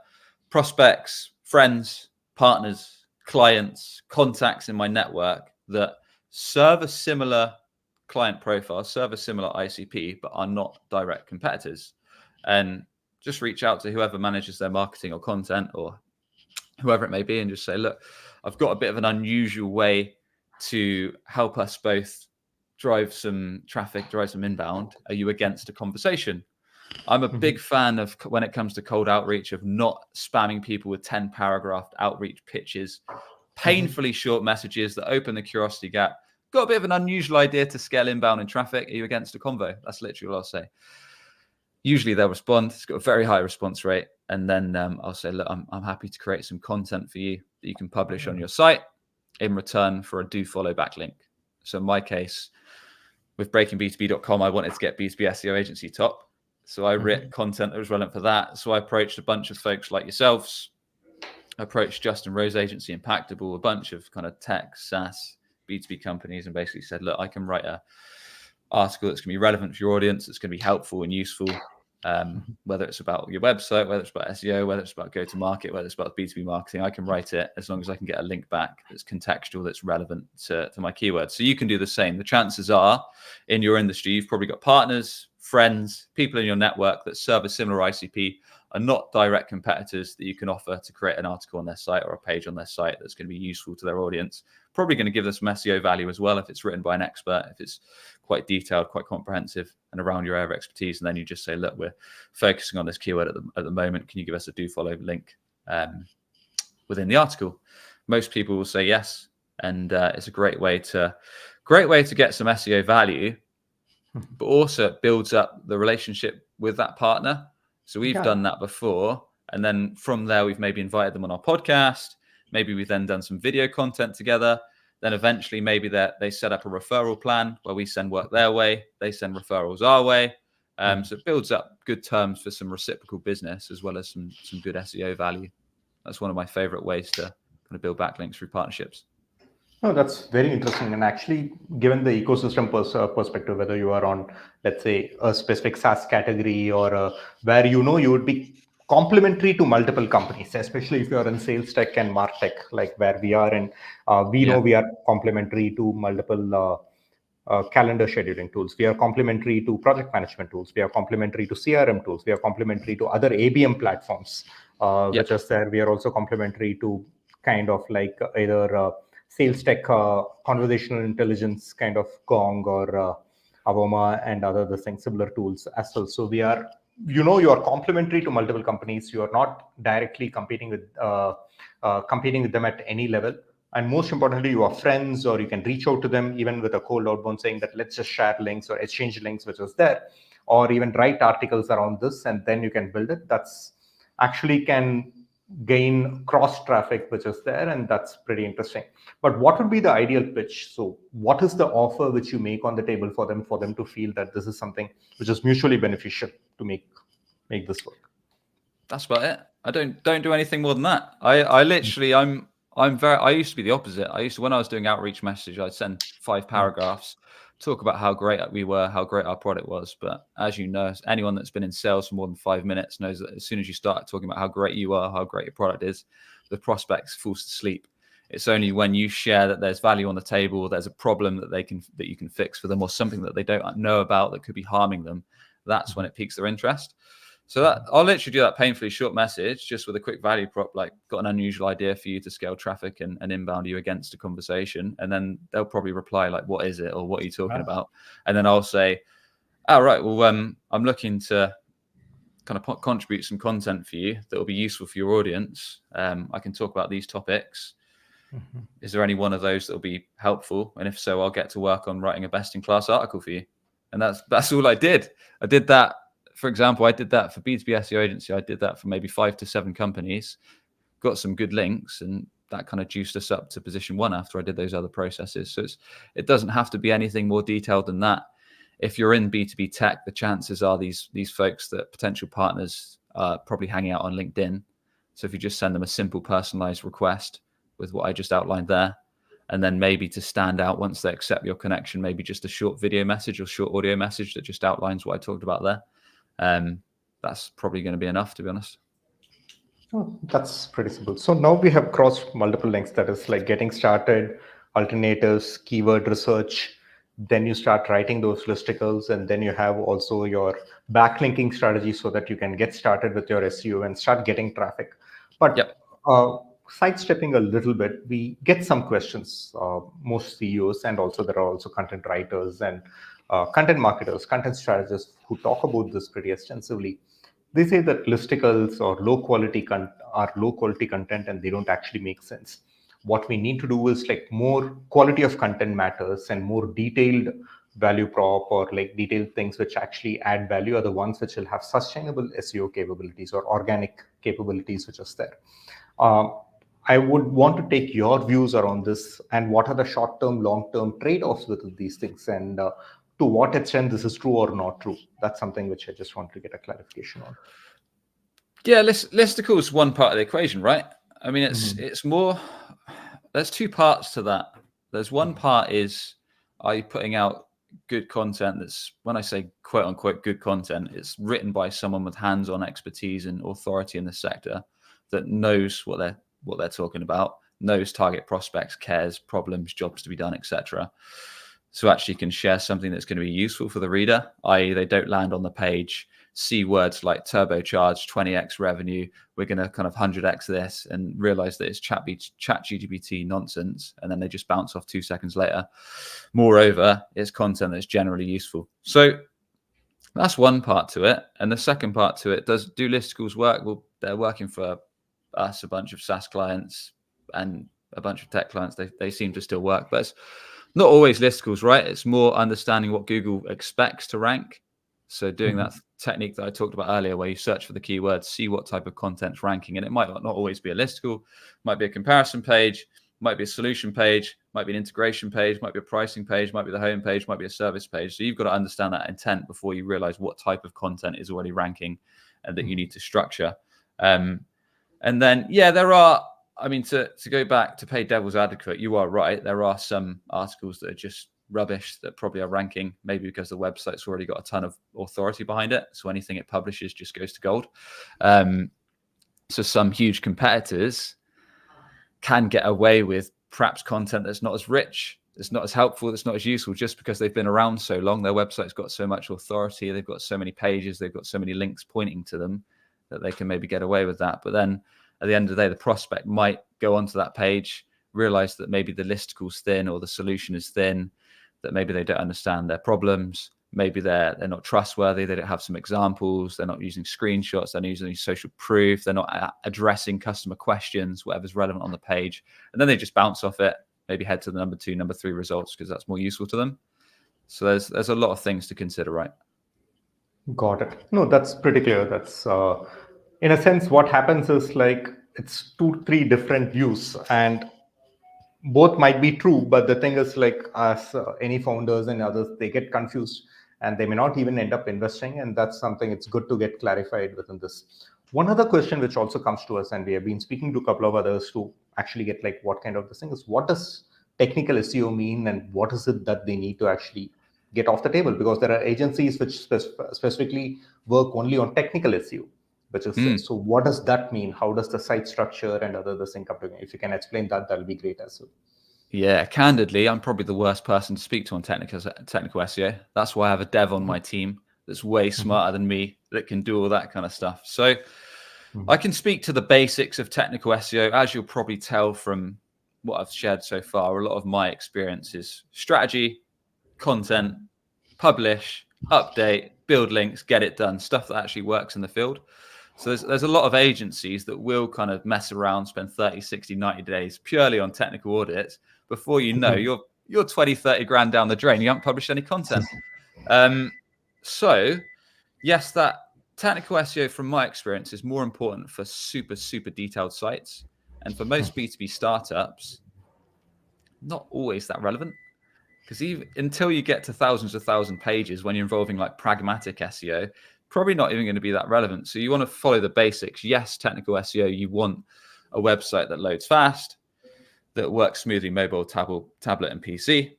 prospects, friends, partners, clients, contacts in my network that serve a similar client profile, serve a similar ICP, but are not direct competitors. And just reach out to whoever manages their marketing or content or whoever it may be, and just say, look, I've got a bit of an unusual way to help us both drive some traffic, drive some inbound. Are you against a conversation? I'm a big fan of, when it comes to cold outreach, of not spamming people with 10 paragraph outreach pitches, painfully short messages that open the curiosity gap. Got a bit of an unusual idea to scale inbound and traffic. Are you against a convo? That's literally what I'll say. Usually they'll respond. It's got a very high response rate. And then I'll say, look, I'm happy to create some content for you that you can publish on your site in return for a do follow backlink. So in my case, with breakingb2b.com, I wanted to get B2B SEO agency top. So I wrote content that was relevant for that. So I approached a bunch of folks like yourselves. I approached Justin Rose Agency, Impactable, a bunch of kind of tech, SaaS, B2B companies, and basically said, look, I can write a article that's going to be relevant for your audience. It's going to be helpful and useful, whether it's about your website, whether it's about SEO, whether it's about go-to-market, whether it's about B2B marketing. I can write it as long as I can get a link back that's contextual, that's relevant to my keywords. So you can do the same. The chances are in your industry, you've probably got partners, friends, people in your network that serve a similar ICP, are not direct competitors that you can offer to create an article on their site or a page on their site that's going to be useful to their audience. probably going to give them some SEO value as well if it's written by an expert, if it's quite detailed, quite comprehensive and around your area of expertise. And then you just say, look, we're focusing on this keyword at the moment. Can you give us a do follow link within the article? Most people will say yes. And it's a great way to get some SEO value, but also it builds up the relationship with that partner. So we've done that before. And then from there, we've maybe invited them on our podcast. Maybe we've then done some video content together. Then eventually maybe they set up a referral plan where we send work their way. They send referrals our way. So it builds up good terms for some reciprocal business as well as some good SEO value. That's one of my favorite ways to kind of build backlinks through partnerships. No, that's very interesting. And actually, given the ecosystem perspective, whether you are on, let's say, a specific SaaS category or where you would be complementary to multiple companies, especially if you are in sales tech and martech, like where we are in, know we are complementary to multiple calendar scheduling tools. We are complementary to project management tools. We are complementary to CRM tools. We are complementary to other ABM platforms, which is there. We are also complementary to kind of like either sales tech, conversational intelligence kind of Gong or Avoma and other things, similar tools as well. So we are, you are complementary to multiple companies. You are not directly competing with them at any level. And most importantly, you are friends, or you can reach out to them even with a cold outbound saying that let's just share links or exchange links, which is there, or even write articles around this, and then you can build it. That's actually can gain cross traffic, which is there, and that's pretty interesting. But what would be the ideal pitch? So what is the offer which you make on the table for them to feel that this is something which is mutually beneficial to make this work? That's about it. I don't do anything more than that. I literally I used to be the opposite. When I was doing outreach message, I'd send 5 paragraphs, talk about how great we were, how great our product was. But as you know, anyone that's been in sales for more than 5 minutes knows that as soon as you start talking about how great you are, how great your product is, the prospects falls to sleep. It's only when you share that there's value on the table, there's a problem that you can fix for them, or something that they don't know about that could be harming them. That's when it piques their interest. So I'll literally do that painfully short message just with a quick value prop, like got an unusual idea for you to scale traffic and inbound you against a conversation. And then they'll probably reply like, what is it? Or what are you talking about? And then I'll say, all right, well, I'm looking to kind of contribute some content for you that will be useful for your audience. I can talk about these topics. Is there any one of those that will be helpful? And if so, I'll get to work on writing a best-in-class article for you. And that's all I did. I did that. For example, I did that for B2B SEO agency. I did that for maybe 5 to 7 companies, got some good links, and that kind of juiced us up to position 1 after I did those other processes. So it doesn't have to be anything more detailed than that. If you're in B2B tech, the chances are these folks that potential partners are probably hanging out on LinkedIn. So if you just send them a simple personalized request with what I just outlined there, and then maybe to stand out once they accept your connection, maybe just a short video message or short audio message that just outlines what I talked about there. That's probably going to be enough, to be honest. Oh, that's pretty simple. So now we have crossed multiple links. That is like getting started, alternatives, keyword research. Then you start writing those listicles, and then you have also your backlinking strategy so that you can get started with your SEO and start getting traffic. But sidestepping a little bit, we get some questions. Most CEOs, and also there are also content writers and content marketers, content strategists who talk about this pretty extensively. They say that listicles or low quality content, and they don't actually make sense. What we need to do is like more quality of content matters, and more detailed value prop or like detailed things which actually add value are the ones which will have sustainable SEO capabilities or organic capabilities, which is there. I would want to take your views around this, and what are the short-term, long-term trade-offs with these things, and to what extent this is true or not true. That's something which I just want to get a clarification on. Yeah, listicle is one part of the equation, right? I mean, it's more, there's 2 parts to that. There's one part is, are you putting out good content that's, when I say quote unquote good content, it's written by someone with hands-on expertise and authority in the sector that knows what they're talking about, knows target prospects, cares, problems, jobs to be done, etc. So actually can share something that's going to be useful for the reader, i.e. they don't land on the page see words like turbocharged, 20x revenue, we're going to kind of 100x this, and realize that it's ChatGPT nonsense, and then they just bounce off 2 seconds later. Moreover, it's content that's generally useful. So that's one part to it. And the second part to it, do listicles work? Well, they're working for us, a bunch of SaaS clients and a bunch of tech clients. They seem to still work, but it's not always listicles, right? It's more understanding what Google expects to rank. So doing that technique that I talked about earlier, where you search for the keywords, see what type of content's ranking. And it might not always be a listicle, might be a comparison page, might be a solution page, might be an integration page, might be a pricing page, might be the home page, might be a service page. So you've got to understand that intent before you realize what type of content is already ranking and that you need to structure. And then, yeah, there are, I mean, to go back to play devil's advocate, you are right. There are some articles that are just rubbish that probably are ranking, maybe because the website's already got a ton of authority behind it. So anything it publishes just goes to gold. So some huge competitors can get away with perhaps content that's not as rich, that's not as helpful, that's not as useful, just because they've been around so long. Their website's got so much authority, they've got so many pages, they've got so many links pointing to them that they can maybe get away with that. But then at the end of the day, the prospect might go onto that page, realize that maybe the listicle's thin or the solution is thin, that maybe they don't understand their problems, maybe they're not trustworthy, they don't have some examples, they're not using screenshots, they're not using social proof, they're not addressing customer questions, whatever's relevant on the page, and then they just bounce off it, maybe head to the number 2, number 3 results because that's more useful to them. So there's a lot of things to consider, right? Got it. No, that's pretty clear. That's in a sense what happens is like it's 2-3 different views, and both might be true, but the thing is like as any founders and others, they get confused and they may not even end up investing, and that's something it's good to get clarified within this. One other question which also comes to us, and we have been speaking to a couple of others to actually get like what kind of this thing is, what does technical SEO mean and what is it that they need to actually get off the table? Because there are agencies which specifically work only on technical SEO, which is so what does that mean? How does the site structure and other thing come together? If you can explain that, that'll be great as well. Yeah, candidly, I'm probably the worst person to speak to on technical SEO. That's why I have a dev on my team that's way smarter than me, that can do all that kind of stuff. So I can speak to the basics of technical SEO. As you'll probably tell from what I've shared so far, a lot of my experience is strategy, content, publish, update, build links, get it done, stuff that actually works in the field. So there's a lot of agencies that will kind of mess around, spend 30, 60, 90 days purely on technical audits. Before you know, you're 20, 30 grand down the drain. You haven't published any content. So yes, that technical SEO from my experience is more important for super, super detailed sites. And for most B2B startups, not always that relevant. Because until you get to thousands of pages, when you're involving like pragmatic SEO, probably not even going to be that relevant. So you want to follow the basics. Yes, technical SEO, you want a website that loads fast, that works smoothly mobile, tablet, and PC,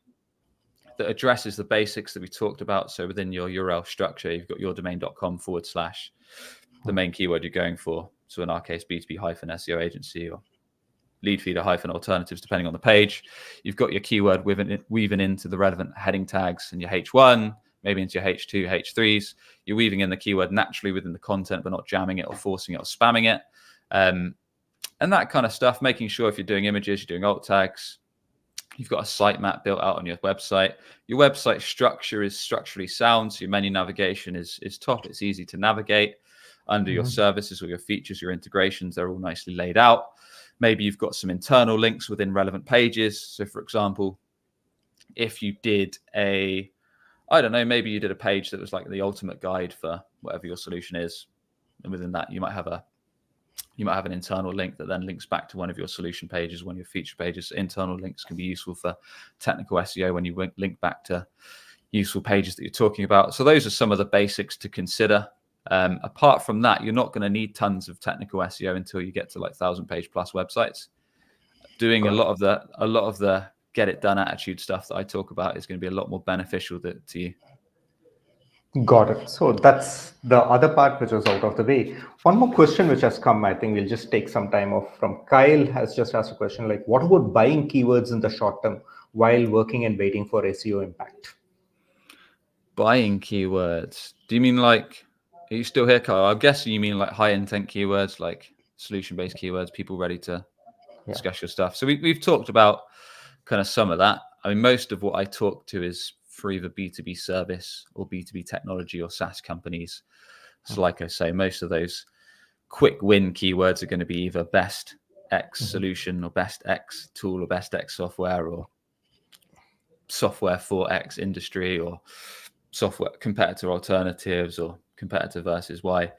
that addresses the basics that we talked about. So within your URL structure, you've got yourdomain.com / the main keyword you're going for. So in our case, B2B SEO agency or lead feeder alternatives, depending on the page. You've got your keyword weaving into the relevant heading tags and your H1, maybe into your H2, H3s. You're weaving in the keyword naturally within the content, but not jamming it or forcing it or spamming it. And that kind of stuff, making sure if you're doing images, you're doing alt tags, you've got a sitemap built out on your website. Your website structure is structurally sound. So your menu navigation is top. It's easy to navigate. Under your services or your features, your integrations, they're all nicely laid out. Maybe you've got some internal links within relevant pages. So for example, if you did maybe you did a page that was like the ultimate guide for whatever your solution is. And within that, you might have an internal link that then links back to one of your solution pages, one of your feature pages. Internal links can be useful for technical SEO when you link back to useful pages that you're talking about. So those are some of the basics to consider. Apart from that, you're not going to need tons of technical SEO until you get to like 1,000-page plus websites. Doing a lot of the get it done attitude stuff that I talk about is going to be a lot more beneficial to you. Got it. So that's the other part which is out of the way. One more question which has come, I think we'll just take some time off from Kyle, has just asked a question like, what about buying keywords in the short term while working and waiting for SEO impact? Buying keywords? Do you mean like Are you still here, Kyle? I'm guessing you mean like high intent keywords, like solution-based keywords, people ready to discuss your stuff. So we've talked about kind of some of that. I mean, most of what I talk to is for either B2B service or B2B technology or SaaS companies. So like I say, most of those quick win keywords are going to be either best X solution or best X tool or best X software or software for X industry or software competitor alternatives or competitor versus Y.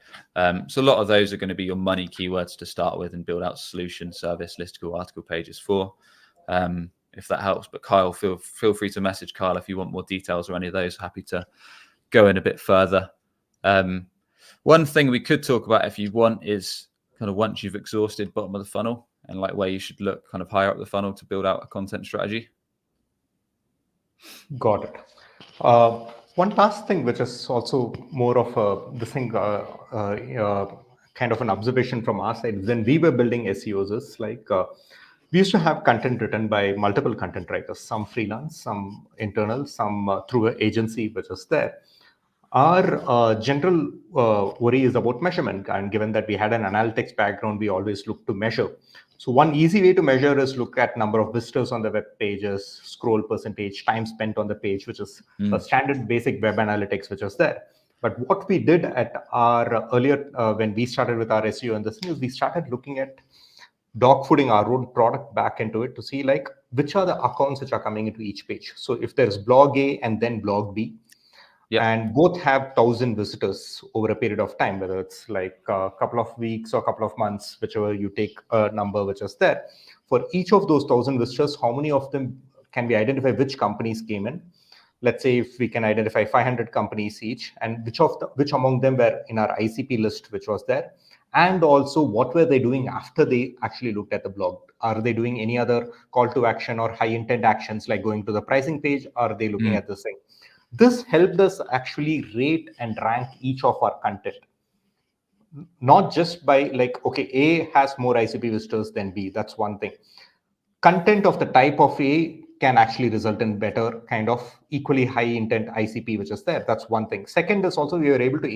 So a lot of those are going to be your money keywords to start with and build out solution, service, listicle, article pages for, if that helps. But Kyle, feel free to message Kyle if you want more details or any of those. Happy to go in a bit further. One thing we could talk about if you want is kind of once you've exhausted bottom of the funnel and like where you should look kind of higher up the funnel to build out a content strategy. Got it. One last thing, which is also more of this thing, kind of an observation from our side, when we were building SEOs, is like we used to have content written by multiple content writers, some freelance, some internal, some through an agency, which is there. Our general worry is about measurement, and given that we had an analytics background, we always look to measure. So one easy way to measure is look at number of visitors on the web pages, scroll percentage, time spent on the page, which is a standard basic web analytics, which is there. But what we did at our earlier, when we started with our SEO in this news, we started looking at dogfooding our own product back into it to see like which are the accounts which are coming into each page. So if there's blog A and then blog B, and both have 1,000 visitors over a period of time, whether it's like a couple of weeks or a couple of months, whichever you take a number which is there. For each of those 1,000 visitors, how many of them can we identify which companies came in? Let's say if we can identify 500 companies each, and which among them were in our ICP list, which was there, and also what were they doing after they actually looked at the blog? Are they doing any other call to action or high intent actions like going to the pricing page? Are they looking at this thing? This helped us actually rate and rank each of our content, not just by like, okay, A has more ICP visitors than B. That's one thing. Content of the type of A can actually result in better kind of equally high intent ICP, which is there. That's one thing. Second is also we were able to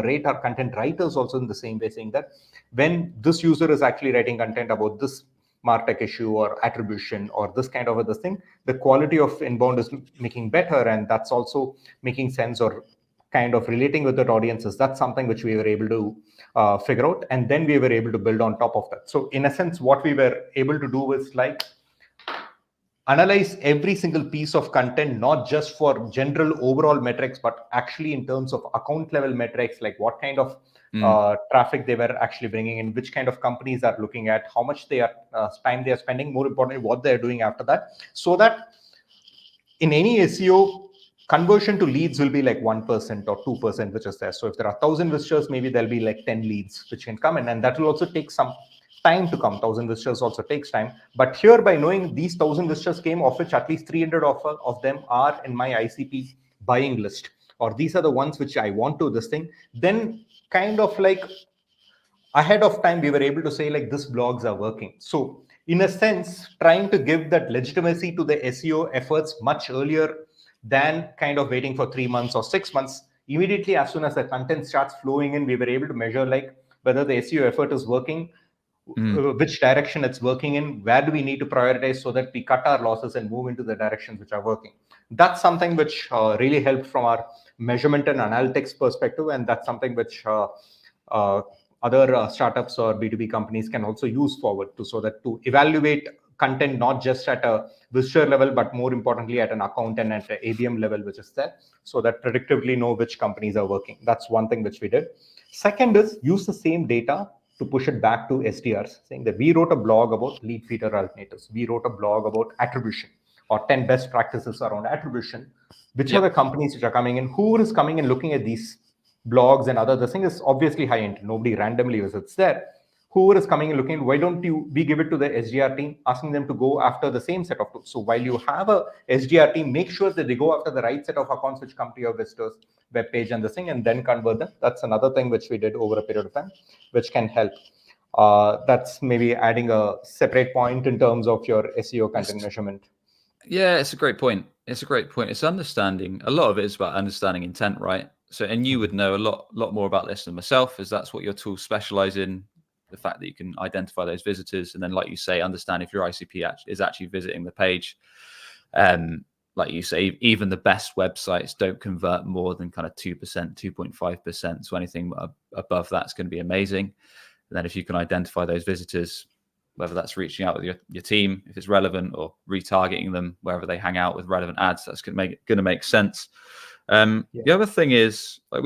rate our content writers also in the same way, saying that when this user is actually writing content about this MarTech issue or attribution or this kind of this thing, the quality of inbound is making better, and that's also making sense or kind of relating with that audiences. That's something which we were able to figure out, and then we were able to build on top of that. So in a sense, what we were able to do is like analyze every single piece of content, not just for general overall metrics, but actually in terms of account level metrics, like what kind of traffic they were actually bringing in, which kind of companies are looking at, how much they are time they are spending, more importantly, what they're doing after that, so that in any SEO, conversion to leads will be like 1% or 2%, which is there. So if there are 1,000 visitors, maybe there'll be like 10 leads which can come in, and that will also take some time to come. 1,000 visitors also takes time. But here, by knowing these 1,000 visitors came, of which at least 300 of them are in my ICP buying list, or these are the ones which I want to this thing, then kind of like ahead of time, we were able to say like this blogs are working. So in a sense, trying to give that legitimacy to the SEO efforts much earlier than kind of waiting for 3 months or 6 months. Immediately, as soon as the content starts flowing in, we were able to measure like whether the SEO effort is working, which direction it's working in, where do we need to prioritize so that we cut our losses and move into the directions which are working. That's something which really helped from our measurement and analytics perspective, and that's something which other startups or B2B companies can also use forward to, so that to evaluate content not just at a visitor level, but more importantly at an account and at an ABM level, which is there, so that predictively know which companies are working. That's one thing which we did. Second is use the same data to push it back to SDRs, saying that we wrote a blog about lead feeder alternatives. We wrote a blog about attribution or 10 best practices around attribution. Which are the companies which are coming in? Who is coming and looking at these blogs and other? The thing is obviously high end. Nobody randomly visits there. Whoever is coming and looking, why don't we give it to the SDR team, asking them to go after the same set of tools? So while you have a SDR team, make sure that they go after the right set of accounts which come to your visitors web page and the thing, and then convert them. That's another thing which we did over a period of time, which can help. That's maybe adding a separate point in terms of your SEO content measurement. Yeah, it's a great point. It's understanding. A lot of it is about understanding intent, right? So, and you would know a lot more about this than myself, as that's what your tools specialize in. The fact that you can identify those visitors, and then, like you say, understand if your ICP is actually visiting the page. Like you say, even the best websites don't convert more than kind of 2%, 2.5%. So anything above that's going to be amazing. And then if you can identify those visitors, whether that's reaching out with your team, if it's relevant, or retargeting them wherever they hang out with relevant ads, that's going to make sense. The other thing is, like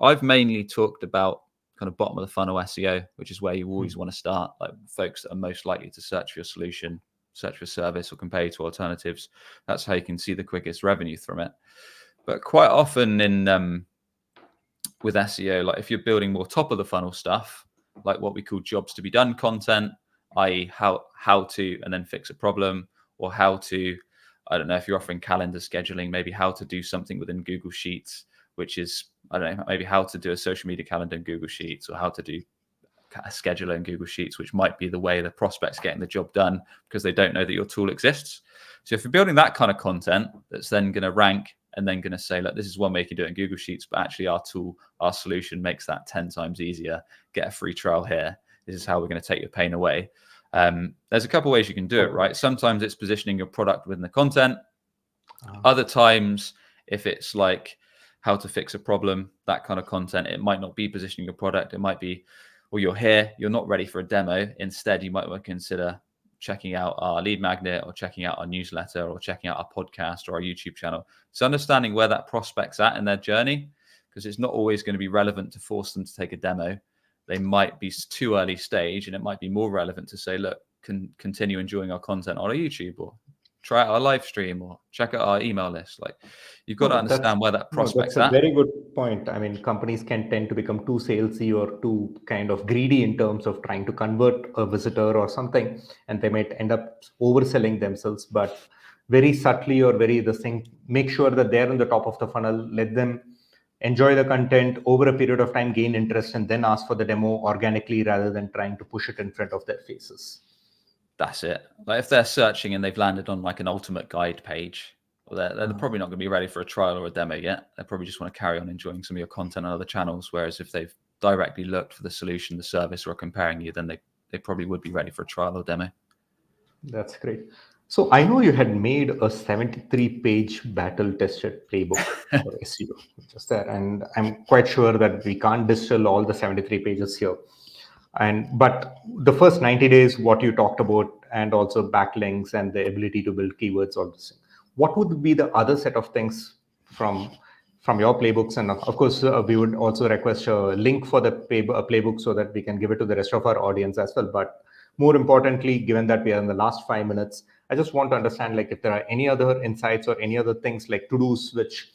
I've mainly talked about kind of bottom of the funnel SEO, which is where you always want to start, like folks that are most likely to search for your solution, search for service, or compare you to alternatives. That's how you can see the quickest revenue from it. But quite often with SEO, like if you're building more top of the funnel stuff, like what we call jobs to be done content, i.e. how to and then fix a problem, or how to, I don't know, if you're offering calendar scheduling, maybe how to do something within Google Sheets, which is, I don't know, maybe how to do a social media calendar in Google Sheets, or how to do a scheduler in Google Sheets, which might be the way the prospect's getting the job done because they don't know that your tool exists. So if you're building that kind of content that's then going to rank and then going to say, look, this is one way you can do it in Google Sheets, but actually our tool, our solution makes that 10 times easier. Get a free trial here. This is how we're going to take your pain away. There's a couple of ways you can do it, right? Sometimes it's positioning your product within the content. Other times, if it's like how to fix a problem, that kind of content, it might not be positioning your product. It might be, well, you're here, you're not ready for a demo. Instead, you might want to consider checking out our lead magnet, or checking out our newsletter, or checking out our podcast or our YouTube channel. So understanding where that prospect's at in their journey, because it's not always going to be relevant to force them to take a demo. They might be too early stage, and it might be more relevant to say, look, continue enjoying our content on our YouTube, or try out our live stream, or check out our email list. Like, you've got to understand where that prospect's at. That's a at. very good point. I mean, companies can tend to become too salesy or too kind of greedy in terms of trying to convert a visitor or something, and they might end up overselling themselves. But very subtly, or very the thing, make sure that they're in the top of the funnel, let them enjoy the content over a period of time, gain interest, and then ask for the demo organically rather than trying to push it in front of their faces. That's it. Like if they're searching and they've landed on like an ultimate guide page, well, they're probably not going to be ready for a trial or a demo yet. They probably just want to carry on enjoying some of your content on other channels. Whereas if they've directly looked for the solution, the service, or comparing you, then they probably would be ready for a trial or demo. That's great. So I know you had made a 73-page battle-tested playbook for SEO, just there, and I'm quite sure that we can't distill all the 73 pages here. But the first 90 days, what you talked about, and also backlinks and the ability to build keywords, all this. What would be the other set of things from your playbooks? And of course, we would also request a link for the playbook so that we can give it to the rest of our audience as well. But more importantly, given that we are in the last 5 minutes, I just want to understand, like, if there are any other insights or any other things like to-dos which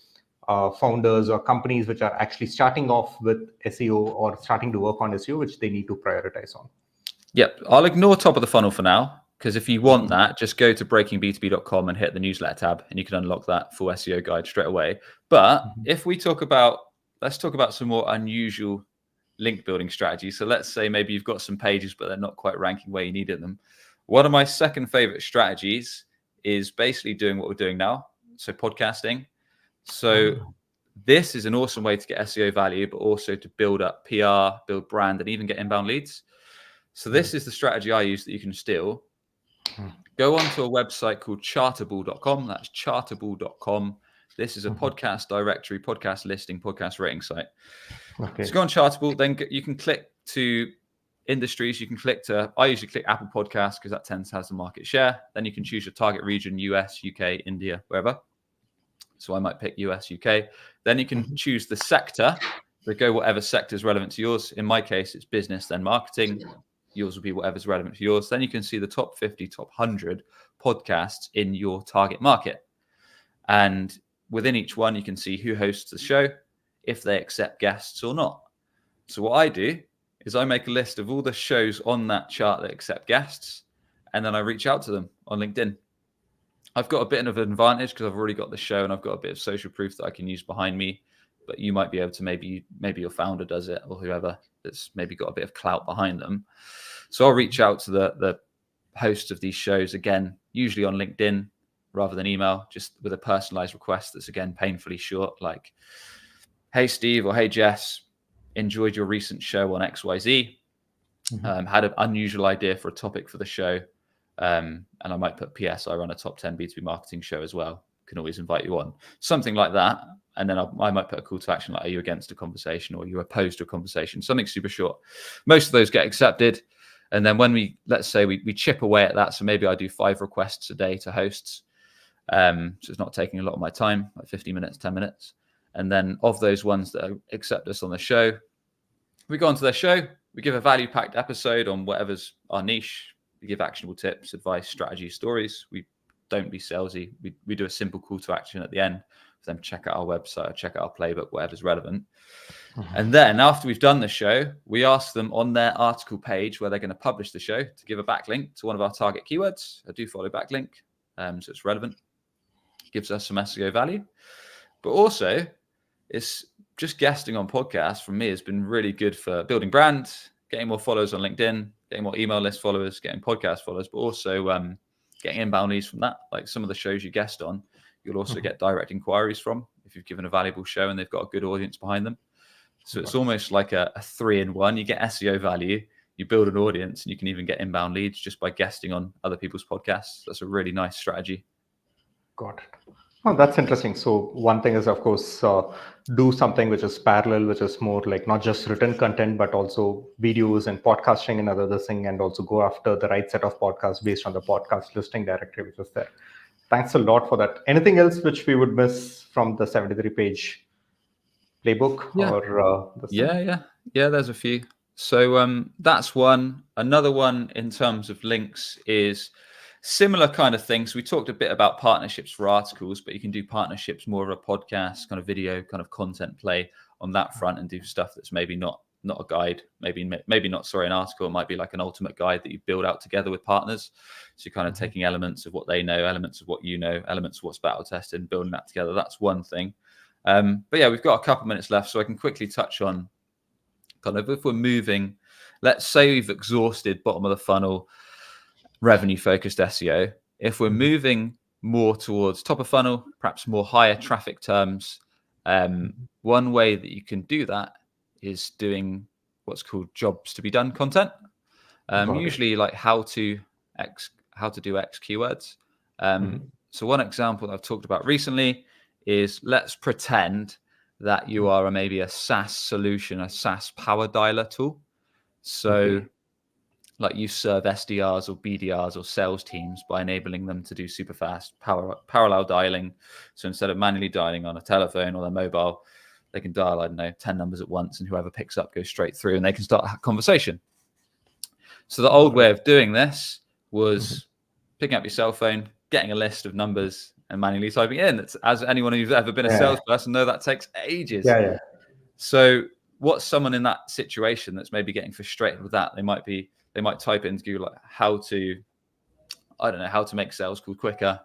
founders or companies which are actually starting off with SEO or starting to work on SEO, which they need to prioritize on. Yep. I'll ignore top of the funnel for now, because if you want that, just go to breakingb2b.com and hit the newsletter tab, and you can unlock that full SEO guide straight away. But if we let's talk about some more unusual link building strategies. So let's say maybe you've got some pages, but they're not quite ranking where you needed them. One of my second favorite strategies is basically doing what we're doing now. So podcasting. So this is an awesome way to get SEO value, but also to build up PR, build brand, and even get inbound leads. So this is the strategy I use that you can steal. Go onto a website called chartable.com. That's chartable.com. This is a podcast directory, podcast listing, podcast rating site. Okay. So go on Chartable, then you can click to industries. You can click to, I usually click Apple Podcasts because that tends to have the market share. Then you can choose your target region, US, UK, India, wherever. So I might pick US, UK. Then you can choose the sector. So go whatever sector is relevant to yours. In my case, it's business, then marketing. Yours will be whatever's relevant to yours. Then you can see the top 50, top 100 podcasts in your target market. And within each one, you can see who hosts the show, if they accept guests or not. So what I do is I make a list of all the shows on that chart that accept guests, and then I reach out to them on LinkedIn. I've got a bit of an advantage because I've already got the show and I've got a bit of social proof that I can use behind me, but you might be able to, maybe your founder does it, or whoever that's maybe got a bit of clout behind them. So I'll reach out to the hosts of these shows, again, usually on LinkedIn rather than email, just with a personalized request that's, again, painfully short, like, hey, Steve, or hey, Jess, enjoyed your recent show on XYZ. Had an unusual idea for a topic for the show. And I might put PS, I run a top 10 B2B marketing show as well. Can always invite you on. Something like that. And then I might put a call to action like, are you against a conversation or are you opposed to a conversation? Something super short. Most of those get accepted. And then when let's say we chip away at that. So maybe I do 5 requests a day to hosts. So it's not taking a lot of my time, like 50 minutes, 10 minutes. And then of those ones that accept us on the show, we go onto their show, we give a value-packed episode on whatever's our niche. We give actionable tips, advice, strategy, stories. We don't be salesy. We do a simple call to action at the end for them to check out our website, check out our playbook, whatever's relevant. And then after we've done the show, we ask them on their article page where they're going to publish the show to give a backlink to one of our target keywords. I do follow backlink, so it's relevant. Gives us some SEO value. But also, it's just guesting on podcasts from me has been really good for building brand, getting more followers on LinkedIn, getting more email list followers, getting podcast followers, but also getting inbound leads from that. Like some of the shows you guest on, you'll also get direct inquiries from if you've given a valuable show and they've got a good audience behind them. So it's almost like a 3-in-1. You get SEO value, you build an audience, and you can even get inbound leads just by guesting on other people's podcasts. That's a really nice strategy. Got it. Oh, that's interesting. So one thing is, of course, do something which is parallel, which is more like not just written content, but also videos and podcasting and other thing, and also go after the right set of podcasts based on the podcast listing directory which is there. Thanks a lot for that. Anything else which we would miss from the 73-page playbook? Yeah. Or Yeah, there's a few. So that's one. Another one in terms of links is similar kind of things. We talked a bit about partnerships for articles, but you can do partnerships more of a podcast, kind of video, kind of content play on that front and do stuff that's maybe not a guide, maybe not, an article. It might be like an ultimate guide that you build out together with partners. So you're kind of taking elements of what they know, elements of what you know, elements of what's battle tested and building that together. That's one thing. But yeah, we've got a couple minutes left, so I can quickly touch on kind of if we're moving, let's say we've exhausted bottom of the funnel, revenue focused SEO. If we're moving more towards top of funnel, perhaps more higher traffic terms, one way that you can do that is doing what's called jobs to be done content. Usually like how to do X keywords. So one example that I've talked about recently is let's pretend that you are maybe a SaaS solution, a SaaS power dialer tool. So like you serve SDRs or BDRs or sales teams by enabling them to do super fast parallel dialing. So instead of manually dialing on a telephone or their mobile, they can dial, I don't know, 10 numbers at once, and whoever picks up goes straight through and they can start a conversation. So the old way of doing this was picking up your cell phone, getting a list of numbers and manually typing in. It's, as anyone who's ever been a salesperson know, that takes ages. So what's someone in that situation that's maybe getting frustrated with that? They might type into Google like how to make sales call quicker,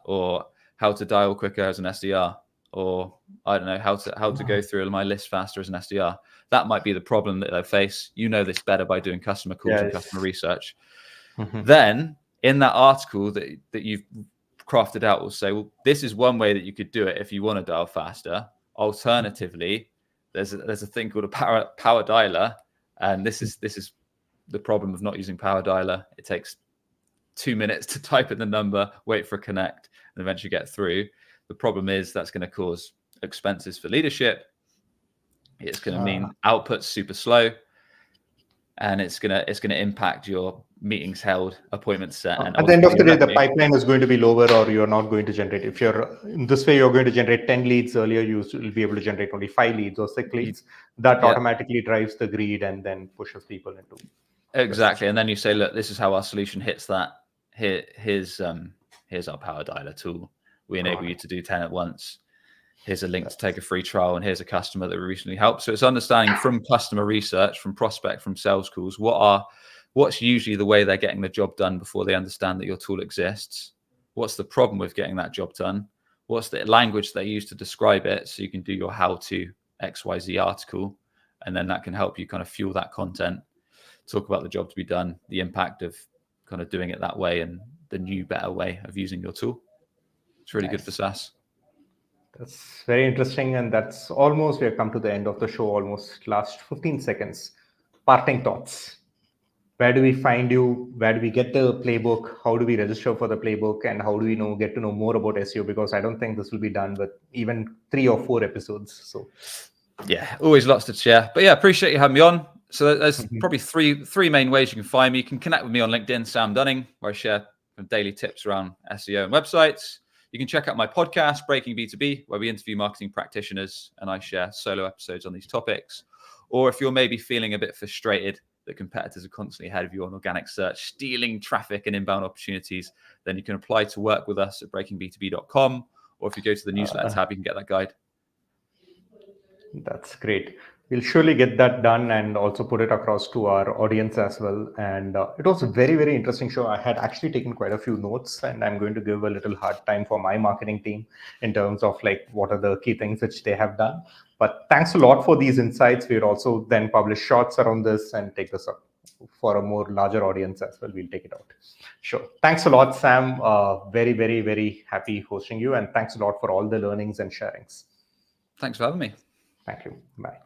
or how to dial quicker as an SDR, or I don't know how to go through my list faster as an SDR. That might be the problem that they face. You know this better by doing customer calls and customer research. Then in that article that you've crafted out will say, well, this is one way that you could do it if you want to dial faster. Alternatively, there's a thing called a power dialer, and this is the problem of not using power dialer. It takes 2 minutes to type in the number, wait for a connect, and eventually get through. The problem is that's going to cause expenses for leadership. It's going to mean output's super slow, and it's going to impact your meetings held, appointments set. And at the end of the day, the pipeline is going to be lower, or you're not going to generate. If you're in this way, you're going to generate 10 leads. Earlier, you will be able to generate only 5 leads or 6 leads. That automatically drives the greed and then pushes people into. Exactly. And then you say, look, this is how our solution hits that. Here's our power dialer tool. We enable you to do 10 at once. Here's a link to take a free trial, and here's a customer that we recently helped. So it's understanding from customer research, from prospect, from sales calls, what's usually the way they're getting the job done before they understand that your tool exists. What's the problem with getting that job done? What's the language they use to describe it? So you can do your how to XYZ article, and then that can help you kind of fuel that content, talk about the job to be done, the impact of kind of doing it that way, and the new, better way of using your tool. It's really good for SaaS. That's very interesting. And that's almost, we have come to the end of the show, almost last 15 seconds. Parting thoughts. Where do we find you? Where do we get the playbook? How do we register for the playbook? And how do we get to know more about SEO? Because I don't think this will be done with even 3 or 4 episodes. So yeah, always lots to share. But yeah, appreciate you having me on. So there's Mhm. probably three main ways you can find me. You can connect with me on LinkedIn, Sam Dunning, where I share daily tips around SEO and websites. You can check out my podcast, Breaking B2B, where we interview marketing practitioners and I share solo episodes on these topics. Or if you're maybe feeling a bit frustrated that competitors are constantly ahead of you on organic search, stealing traffic and inbound opportunities, then you can apply to work with us at breakingb2b.com. Or if you go to the newsletter tab, you can get that guide. That's great. We'll surely get that done and also put it across to our audience as well. And it was a very, very interesting show. I had actually taken quite a few notes, and I'm going to give a little hard time for my marketing team in terms of like what are the key things which they have done. But thanks a lot for these insights. We'll also then publish shorts around this and take this up for a more larger audience as well. We'll take it out. Sure. Thanks a lot, Sam. Very, very, very happy hosting you. And thanks a lot for all the learnings and sharings. Thanks for having me. Thank you. Bye.